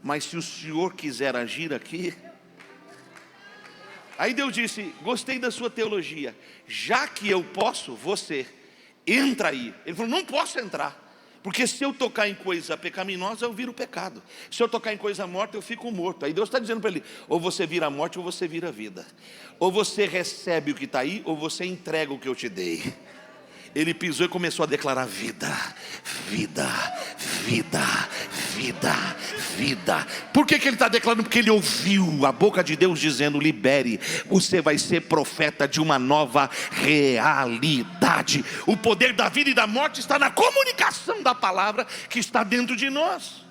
Mas se o Senhor quiser agir aqui... Aí Deus disse, gostei da sua teologia, já que eu posso, você, entra aí. Ele falou, não posso entrar. Porque se eu tocar em coisa pecaminosa, eu viro pecado. Se eu tocar em coisa morta, eu fico morto. Aí Deus está dizendo para ele, ou você vira morte, ou você vira vida. Ou você recebe o que está aí, ou você entrega o que eu te dei. Ele pisou e começou a declarar vida, vida, vida, vida, vida. Por que ele está declarando? Porque ele ouviu a boca de Deus dizendo, libere, você vai ser profeta de uma nova realidade. O poder da vida e da morte está na comunicação da palavra que está dentro de nós.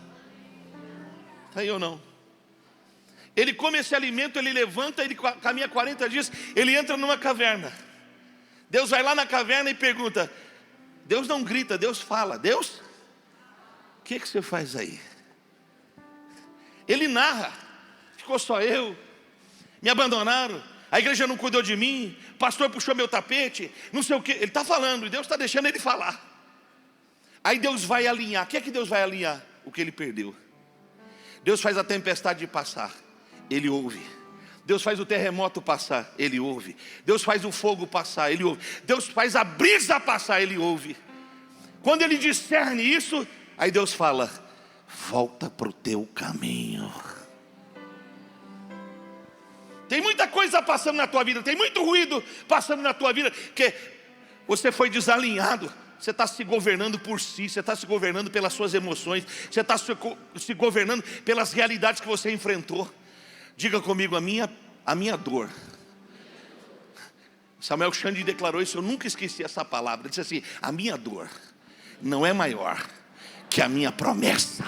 Está aí ou não? Ele come esse alimento, ele levanta, ele caminha 40 dias, ele entra numa caverna. Deus vai lá na caverna e pergunta, Deus não grita, Deus fala, Deus, o que você faz aí? Ele narra, ficou só eu, me abandonaram, a igreja não cuidou de mim, o pastor puxou meu tapete, não sei o que, ele está falando, e Deus está deixando ele falar. Aí Deus vai alinhar, o que é que Deus vai alinhar? o que ele perdeu. Deus faz a tempestade passar, Ele ouve. Deus faz o terremoto passar, Ele ouve. Deus faz o fogo passar, Ele ouve. Deus faz a brisa passar, Ele ouve. Quando Ele discerne isso, aí Deus fala: volta para o teu caminho. Tem muita coisa passando na tua vida, tem muito ruído passando na tua vida, que você foi desalinhado. Você está se governando por si, você está se governando pelas suas emoções, você está se governando pelas realidades que você enfrentou. Diga comigo, a minha dor. Samuel Xande declarou isso, eu nunca esqueci essa palavra. Ele disse assim: a minha dor não é maior que a minha promessa.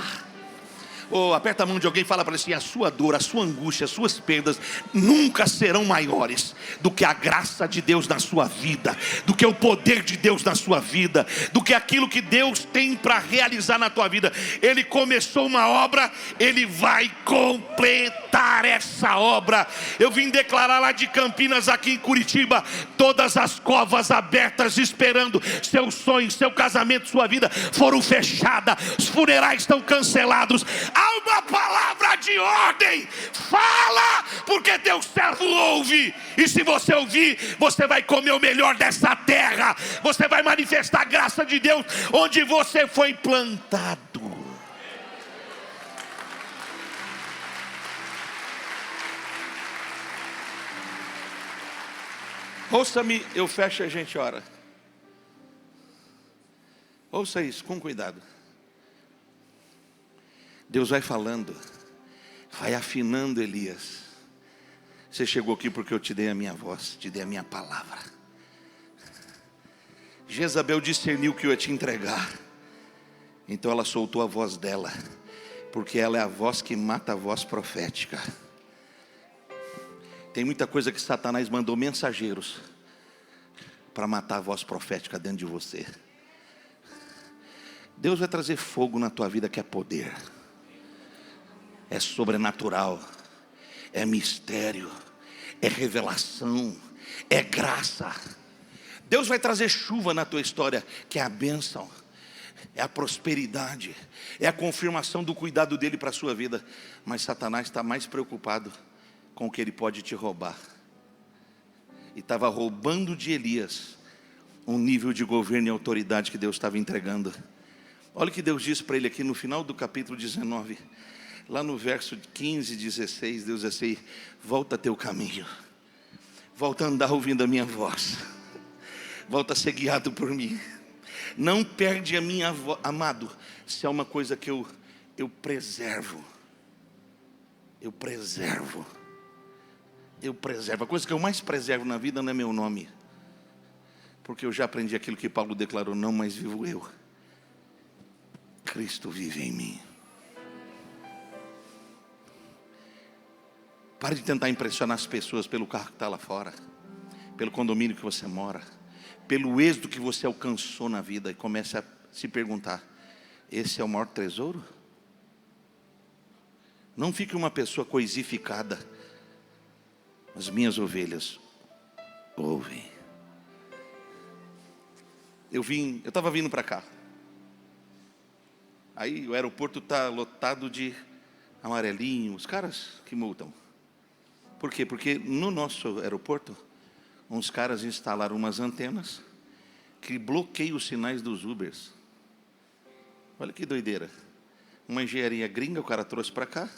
Oh, aperta a mão de alguém e fala para ele assim: a sua dor, a sua angústia, as suas perdas nunca serão maiores do que a graça de Deus na sua vida, do que o poder de Deus na sua vida, do que aquilo que Deus tem para realizar na tua vida. Ele começou uma obra, Ele vai completar essa obra. Eu vim declarar lá de Campinas, aqui em Curitiba, todas as covas abertas esperando seu sonho, seu casamento, sua vida foram fechadas, os funerais estão cancelados. Há uma palavra de ordem, fala, porque teu servo ouve. E se você ouvir, você vai comer o melhor dessa terra. Você vai manifestar a graça de Deus onde você foi plantado. Ouça-me, eu fecho e a gente ora. Ouça isso com cuidado. Deus vai falando, vai afinando Elias. Você chegou aqui porque eu te dei a minha voz, te dei a minha palavra. Jezabel discerniu que eu ia te entregar, então ela soltou a voz dela, porque ela é a voz que mata a voz profética. Tem muita coisa que Satanás mandou mensageiros para matar a voz profética dentro de você. Deus vai trazer fogo na tua vida, que é poder, é sobrenatural, é mistério, é revelação, é graça. Deus vai trazer chuva na tua história, que é a bênção, é a prosperidade, é a confirmação do cuidado dele para a sua vida. Mas Satanás está mais preocupado com o que ele pode te roubar. E estava roubando de Elias um nível de governo e autoridade que Deus estava entregando. Olha o que Deus diz para ele aqui no final do capítulo 19. Lá no verso 15 e 16, Deus diz assim: volta a teu caminho, volta a andar ouvindo a minha voz, volta a ser guiado por mim. Não perde a minha voz, amado. Se é uma coisa que eu preservo, a coisa que eu mais preservo na vida não é meu nome, porque eu já aprendi aquilo que Paulo declarou: não mais vivo eu, Cristo vive em mim. Pare de tentar impressionar as pessoas pelo carro que está lá fora, pelo condomínio que você mora, pelo êxito que você alcançou na vida, e comece a se perguntar: esse é o maior tesouro? Não fique uma pessoa coisificada. As minhas ovelhas ouvem. Eu estava vindo para cá. Aí o aeroporto está lotado de amarelinho, os caras que multam. Por quê? Porque no nosso aeroporto, uns caras instalaram umas antenas que bloqueiam os sinais dos Ubers. Olha que doideira. Uma engenharia gringa, o cara trouxe para cá.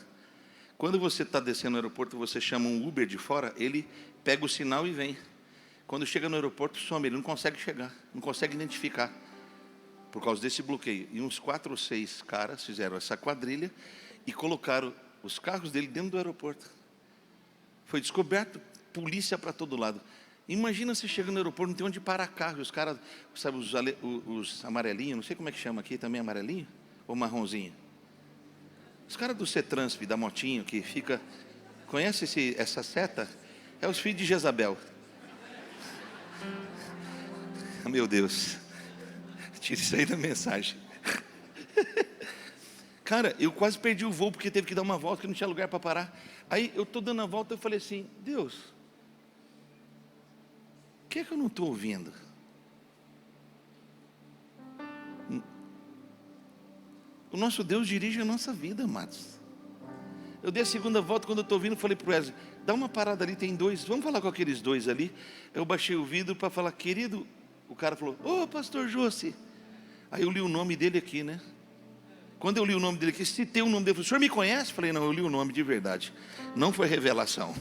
Quando você está descendo no aeroporto, você chama um Uber de fora, ele pega o sinal e vem. Quando chega no aeroporto, some, ele não consegue chegar, não consegue identificar, por causa desse bloqueio. E uns 4 ou 6 caras fizeram essa quadrilha e colocaram os carros dele dentro do aeroporto. Foi descoberto, polícia para todo lado. Imagina você chega no aeroporto, não tem onde parar carro. Os caras, sabe, os amarelinhos, não sei como é que chama aqui, também amarelinho? Ou marronzinho? Os caras do Cetransp, da motinho, que fica... Conhece essa seta? É os filhos de Jezabel. Meu Deus. Tira isso aí da mensagem. Cara, eu quase perdi o voo porque teve que dar uma volta, que não tinha lugar para parar. Aí eu estou dando a volta, eu falei assim: Deus, o que é que eu não estou ouvindo? O nosso Deus dirige a nossa vida, amados. Eu dei a segunda volta, quando eu estou vindo, falei para o Wesley, dá uma parada ali, tem dois, vamos falar com aqueles dois ali. Eu baixei o vidro para falar, querido, o cara falou, ô pastor Jossi. Aí eu li o nome dele aqui, né? Quando eu li o nome dele aqui, citei o nome dele, falei, o senhor me conhece? Falei, não, eu li o nome de verdade, não foi revelação.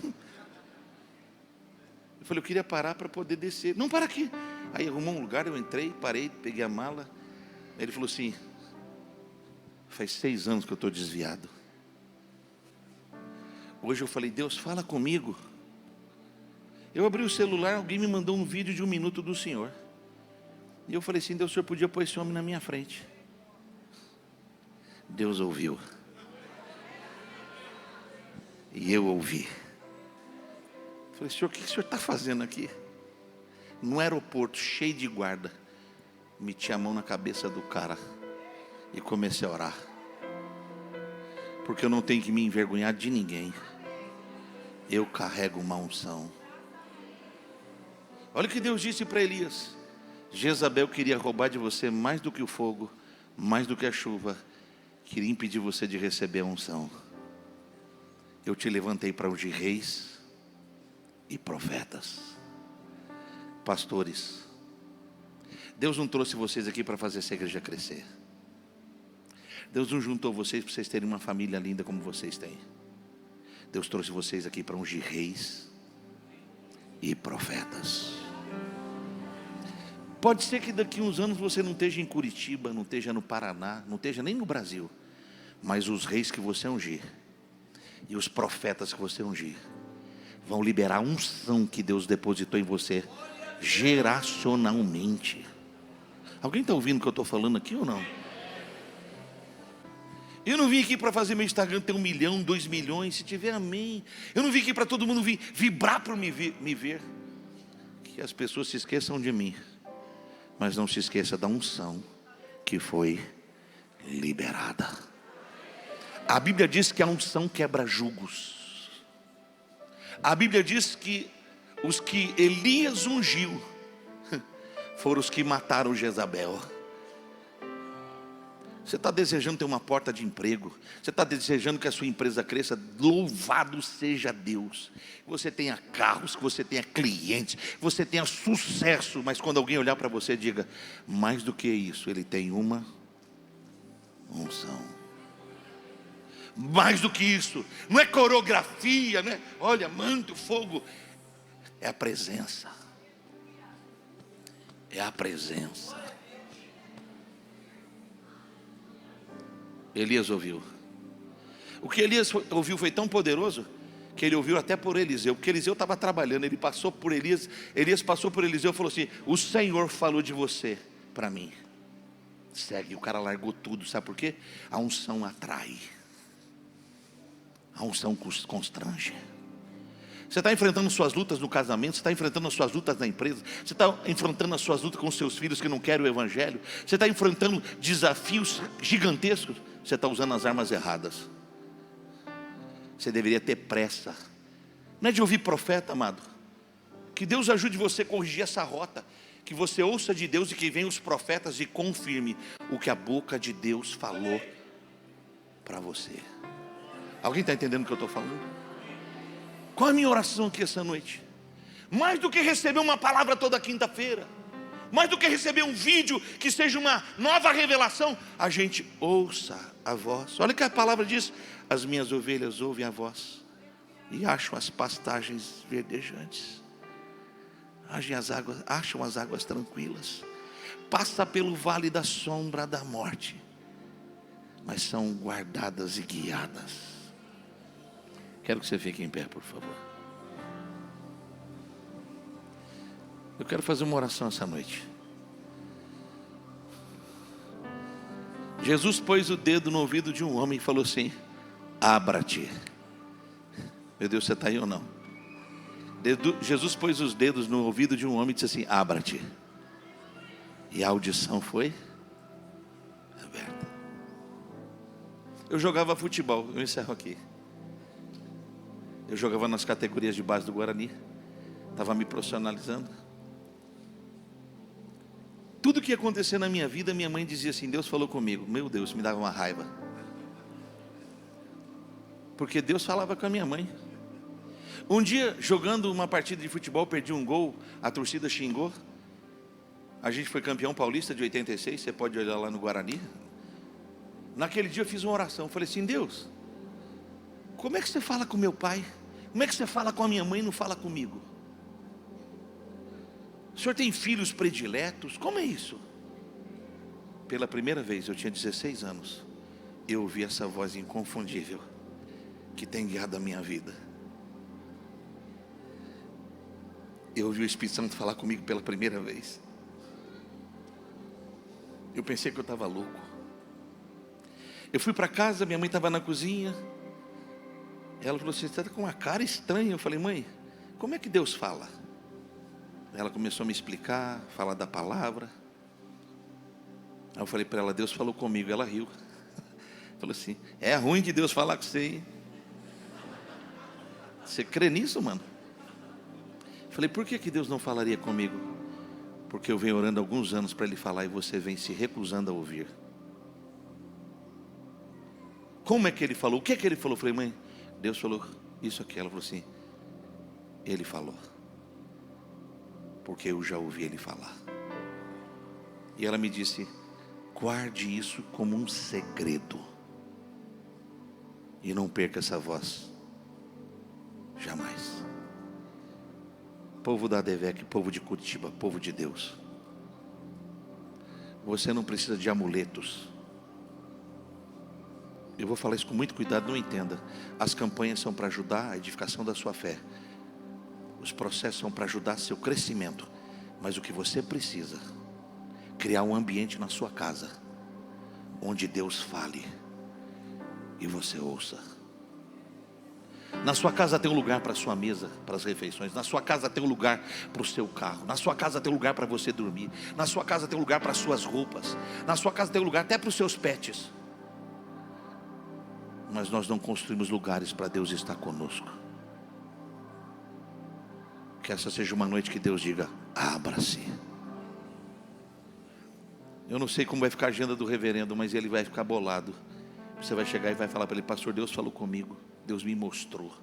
Eu falei, eu queria parar para poder descer. Não, para aqui. Aí arrumou um lugar, eu entrei, parei, peguei a mala. Aí ele falou assim, faz 6 anos que eu estou desviado. Hoje eu falei, Deus, fala comigo. Eu abri o celular, alguém me mandou um vídeo de 1 minuto do Senhor. E eu falei assim, Deus, o Senhor podia pôr esse homem na minha frente. Deus ouviu. E eu ouvi. Falei, Senhor, o que o Senhor está fazendo aqui? No aeroporto, cheio de guarda. Meti a mão na cabeça do cara e comecei a orar. Porque eu não tenho que me envergonhar de ninguém. Eu carrego uma unção. Olha o que Deus disse para Elias. Jezabel queria roubar de você mais do que o fogo, mais do que a chuva. Queria impedir você de receber a unção. Eu te levantei para ungir reis e profetas, pastores. Deus não trouxe vocês aqui para fazer essa igreja crescer. Deus não juntou vocês para vocês terem uma família linda como vocês têm. Deus trouxe vocês aqui para ungir reis e profetas. Pode ser que daqui a uns anos você não esteja em Curitiba, não esteja no Paraná, não esteja nem no Brasil. Mas os reis que você ungir e os profetas que você ungir vão liberar a unção que Deus depositou em você geracionalmente. Alguém está ouvindo o que eu estou falando aqui ou não? Eu não vim aqui para fazer meu Instagram ter 1 milhão, 2 milhões, se tiver, amém. Eu não vim aqui para todo mundo vibrar para me ver. Que as pessoas se esqueçam de mim, mas não se esqueça da unção que foi liberada. A Bíblia diz que a unção quebra jugos. A Bíblia diz que os que Elias ungiu foram os que mataram Jezabel. Você está desejando ter uma porta de emprego, você está desejando que a sua empresa cresça, louvado seja Deus. Que você tenha carros, que você tenha clientes, que você tenha sucesso, mas quando alguém olhar para você, diga, mais do que isso, ele tem uma unção. Mais do que isso, não é coreografia, não é, olha, manto, fogo, é a presença. É a presença. Elias ouviu. O que Elias ouviu foi tão poderoso que ele ouviu até por Eliseu, porque Eliseu estava trabalhando, ele passou por Elias, Elias passou por Eliseu e falou assim, o Senhor falou de você para mim. Segue, o cara largou tudo, sabe por quê? A unção atrai. A unção constrange. Você está enfrentando suas lutas no casamento, você está enfrentando as suas lutas na empresa, você está enfrentando as suas lutas com os seus filhos que não querem o Evangelho, você está enfrentando desafios gigantescos, você está usando as armas erradas. Você deveria ter pressa. Não é de ouvir profeta, amado. Que Deus ajude você a corrigir essa rota. Que você ouça de Deus e que venham os profetas e confirme o que a boca de Deus falou para você. Alguém está entendendo o que eu estou falando? Qual é a minha oração aqui essa noite? Mais do que receber uma palavra toda quinta-feira, mais do que receber um vídeo que seja uma nova revelação, a gente ouça a voz. Olha o que a palavra diz: as minhas ovelhas ouvem a voz e acham as pastagens verdejantes, acham as águas tranquilas. Passa pelo vale da sombra da morte, mas são guardadas e guiadas. Quero que você fique em pé, por favor. Eu quero fazer uma oração essa noite. Jesus pôs o dedo no ouvido de um homem e falou assim: abra-te. Meu Deus, você está aí ou não? Jesus pôs os dedos no ouvido de um homem e disse assim: abra-te. E a audição foi aberta. Eu jogava futebol, eu encerro aqui. Eu jogava nas categorias de base do Guarani, estava me profissionalizando. Tudo que ia acontecer na minha vida, minha mãe dizia assim: Deus falou comigo. Meu Deus, me dava uma raiva, porque Deus falava com a minha mãe. Um dia, jogando uma partida de futebol, perdi um gol, a torcida xingou. A gente foi campeão paulista de 86, você pode olhar lá no Guarani. Naquele dia eu fiz uma oração, falei assim: Deus, como é que você fala com meu pai? Como é que você fala com a minha mãe e não fala comigo? O senhor tem filhos prediletos? Como é isso? Pela primeira vez, eu tinha 16 anos, eu ouvi essa voz inconfundível que tem guiado a minha vida. Eu ouvi o Espírito Santo falar comigo pela primeira vez. Eu pensei que eu estava louco. Eu fui para casa, minha mãe estava na cozinha. Ela falou assim: você está com uma cara estranha. Eu falei: mãe, como é que Deus fala? Ela começou a me explicar, falar da palavra. Aí eu falei para ela: Deus falou comigo. Ela riu. Falou assim: é ruim de Deus falar com você, hein? Você crê nisso, mano? Falei: por que Deus não falaria comigo? Porque eu venho orando há alguns anos para Ele falar e você vem se recusando a ouvir. Como é que Ele falou? O que é que Ele falou? Eu falei: mãe, Deus falou isso aqui. Ela falou assim: Ele falou, porque eu já ouvi Ele falar. E ela me disse: guarde isso como um segredo e não perca essa voz jamais. Povo da ADVEC, povo de Curitiba, povo de Deus, você não precisa de amuletos. Eu vou falar isso com muito cuidado, não entenda. As campanhas são para ajudar a edificação da sua fé. Os processos são para ajudar seu crescimento. Mas o que você precisa, criar um ambiente na sua casa, onde Deus fale e você ouça. Na sua casa tem um lugar para a sua mesa, para as refeições. Na sua casa tem um lugar para o seu carro. Na sua casa tem um lugar para você dormir. Na sua casa tem um lugar para as suas roupas. Na sua casa tem um lugar até para os seus pets. Mas nós não construímos lugares para Deus estar conosco. Que essa seja uma noite que Deus diga: abra-se. Eu não sei como vai ficar a agenda do reverendo, mas ele vai ficar bolado. Você vai chegar e vai falar para ele: pastor, Deus falou comigo, Deus me mostrou.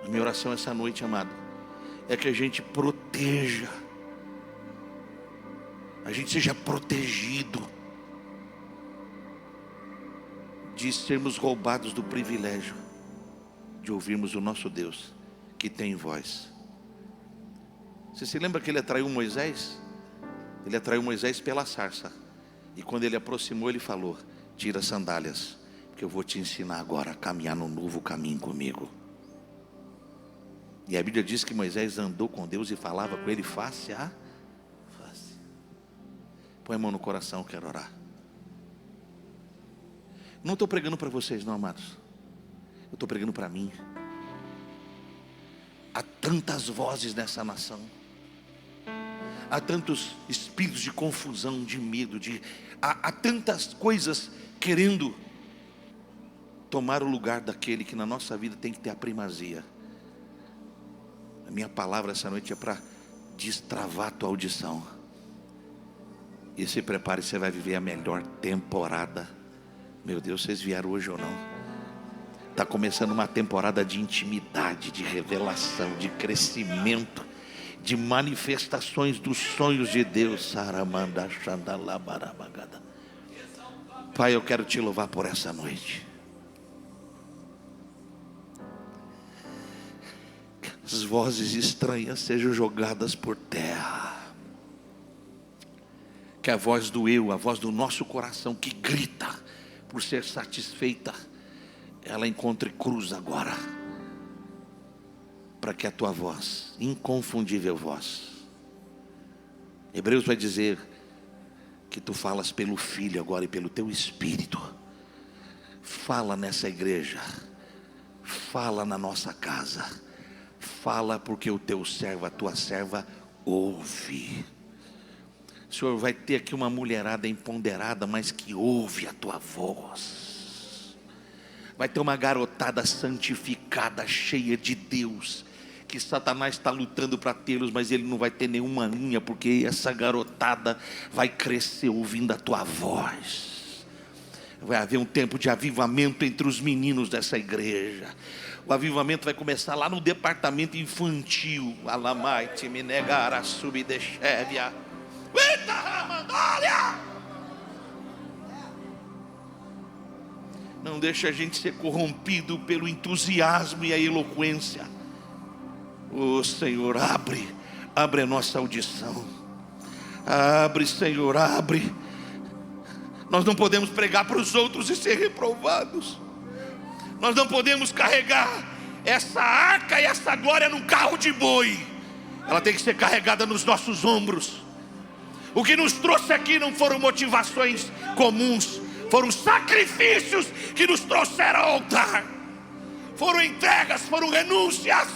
A minha oração essa noite, amado, é que a gente proteja, a gente seja protegido de sermos roubados do privilégio de ouvirmos o nosso Deus, que tem voz. Você se lembra que ele atraiu Moisés? Ele atraiu Moisés pela sarça. E quando ele aproximou, ele falou: tira as sandálias, porque eu vou te ensinar agora a caminhar num novo caminho comigo. E a Bíblia diz que Moisés andou com Deus e falava com ele face a face. Põe a mão no coração, eu quero orar. Não estou pregando para vocês não, amados. Eu estou pregando para mim. Há tantas vozes nessa nação. Há tantos espíritos de confusão, de medo, há tantas coisas querendo tomar o lugar daquele que na nossa vida tem que ter a primazia. A minha palavra essa noite é para destravar a tua audição. E se prepare, você vai viver a melhor temporada. Meu Deus, vocês vieram hoje ou não? Está começando uma temporada de intimidade, de revelação, de crescimento, de manifestações dos sonhos de Deus. Pai, eu quero te louvar por essa noite. Que as vozes estranhas sejam jogadas por terra. Que a voz do eu, a voz do nosso coração que grita por ser satisfeita, ela encontre cruz agora, para que a tua voz, inconfundível voz, Hebreus vai dizer que tu falas pelo Filho agora e pelo teu Espírito. Fala nessa igreja, fala na nossa casa, fala porque o teu servo, a tua serva ouve. O Senhor vai ter aqui uma mulherada empoderada, mas que ouve a tua voz. Vai ter uma garotada santificada, cheia de Deus, que Satanás está lutando para tê-los, mas ele não vai ter nenhuma unha, porque essa garotada vai crescer ouvindo a tua voz. Vai haver um tempo de avivamento entre os meninos dessa igreja. O avivamento vai começar lá no departamento infantil. Alamaite me negara subdechevia. Eita, Ramandália! Não deixa a gente ser corrompido pelo entusiasmo e a eloquência. Oh Senhor, abre a nossa audição. Abre, Senhor, abre. Nós não podemos pregar para os outros e ser reprovados. Nós não podemos carregar essa arca e essa glória num carro de boi. Ela tem que ser carregada nos nossos ombros. O que nos trouxe aqui não foram motivações comuns, foram sacrifícios que nos trouxeram ao altar. Foram entregas, foram renúncias.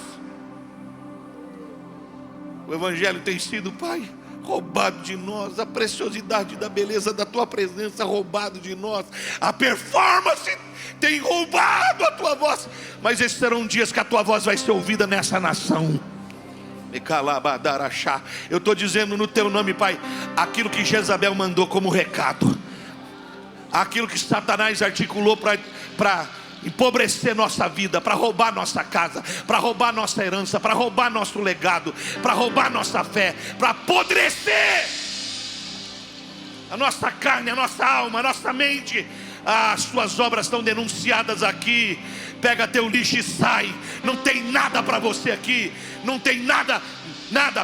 O evangelho tem sido, Pai, roubado de nós. A preciosidade da beleza da tua presença roubado de nós. A performance tem roubado a tua voz. Mas esses serão dias que a tua voz vai ser ouvida nessa nação. Eu estou dizendo no teu nome, Pai, aquilo que Jezabel mandou como recado, aquilo que Satanás articulou para empobrecer nossa vida, para roubar nossa casa, para roubar nossa herança, para roubar nosso legado, para roubar nossa fé, para apodrecer a nossa carne, a nossa alma, a nossa mente. As suas obras estão denunciadas aqui. Pega teu lixo e sai. Não tem nada para você aqui. Não tem nada.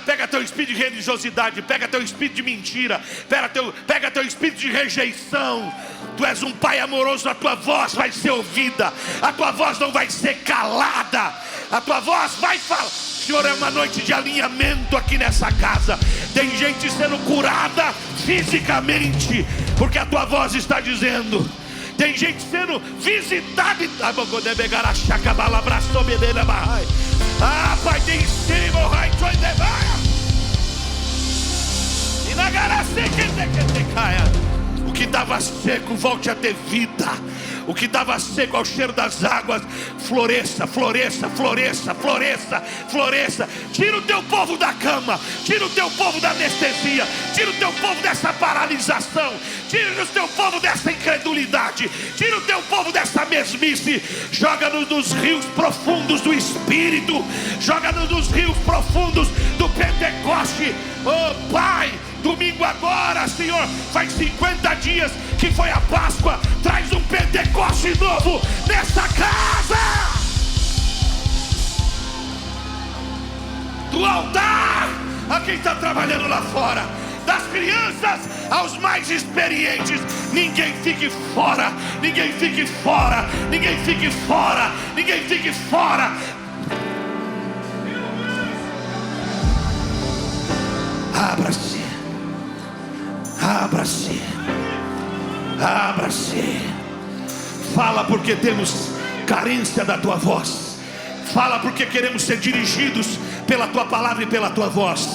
Pega teu espírito de religiosidade, pega teu espírito de mentira, pega teu espírito de rejeição. Tu és um pai amoroso, a tua voz vai ser ouvida, a tua voz não vai ser calada, a tua voz vai falar. Senhor, é uma noite de alinhamento aqui nessa casa. Tem gente sendo curada fisicamente, porque a tua voz está dizendo. Tem gente sendo visitada. Ah, Pai, tem cima, o raio de devaia. E na garagem que caia. O que estava seco, volte a ter vida. O que estava seco ao cheiro das águas, floresça, floresça, floresça, floresça, floresça. Tira o teu povo da cama, tira o teu povo da anestesia, tira o teu povo dessa paralisação, tira o teu povo dessa incredulidade, tira o teu povo dessa mesmice. Joga-nos nos rios profundos do Espírito, joga-nos nos rios profundos do Pentecoste. Oh Pai, domingo agora, Senhor, faz 50 dias que foi a Páscoa. Traz um Pentecoste novo nessa casa. Do altar a quem está trabalhando lá fora, das crianças aos mais experientes. Ninguém fique fora, ninguém fique fora, ninguém fique fora, ninguém fique fora. Abra-se, abra-se, abra-se. Fala porque temos carência da tua voz. Fala porque queremos ser dirigidos pela tua palavra e pela tua voz.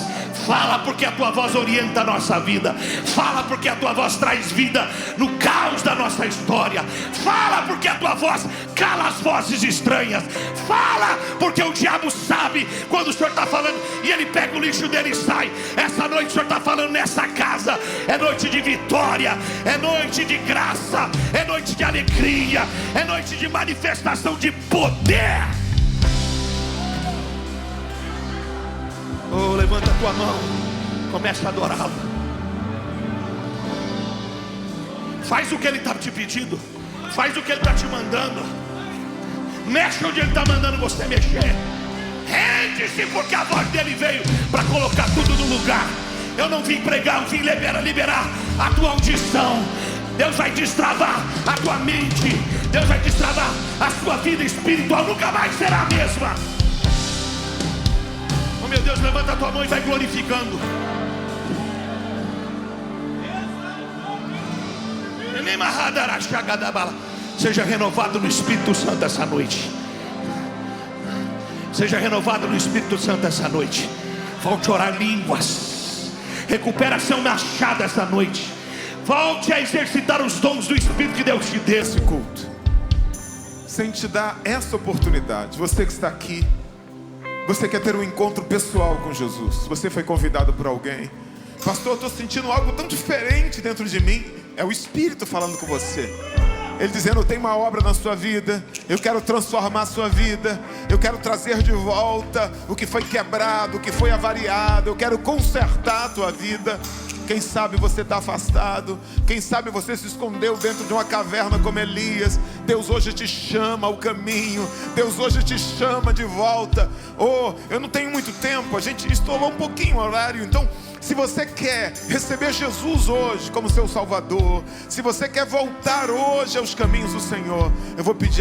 Fala porque a tua voz orienta a nossa vida. Fala porque a tua voz traz vida no caos da nossa história. Fala porque a tua voz cala as vozes estranhas. Fala porque o diabo sabe quando o Senhor está falando e ele pega o lixo dele e sai. Essa noite o Senhor está falando nessa casa. É noite de vitória, é noite de graça, é noite de alegria, é noite de manifestação de poder. Oh, levanta a tua mão, começa a adorá-lo. Faz o que ele está te pedindo, faz o que ele está te mandando. Mexe onde ele está mandando você mexer. Rende-se, porque a voz dele veio para colocar tudo no lugar. Eu não vim pregar, eu vim liberar a tua audição. Deus vai destravar a tua mente, Deus vai destravar a sua vida espiritual. Nunca mais será a mesma. Oh meu Deus, levanta a tua mão e vai glorificando. Seja renovado no Espírito Santo essa noite. Seja renovado no Espírito Santo essa noite. Volte a orar línguas. Recuperação machada essa noite. Volte a exercitar os dons do Espírito que Deus te deu. Esse culto, sem te dar essa oportunidade, você que está aqui, Você quer ter um encontro pessoal com Jesus. Você foi convidado por alguém. Pastor, eu estou sentindo algo tão diferente dentro de mim. É o Espírito falando com você. Ele dizendo: eu tenho uma obra na sua vida, eu quero transformar a sua vida, eu quero trazer de volta o que foi quebrado, o que foi avariado, eu quero consertar a tua vida. Quem sabe você está afastado, quem sabe você se escondeu dentro de uma caverna como Elias. Deus hoje te chama ao caminho, Deus hoje te chama de volta. Oh, eu não tenho muito tempo, a gente estourou um pouquinho o horário, então se você quer receber Jesus hoje como seu Salvador, se você quer voltar hoje aos caminhos do Senhor, eu vou pedir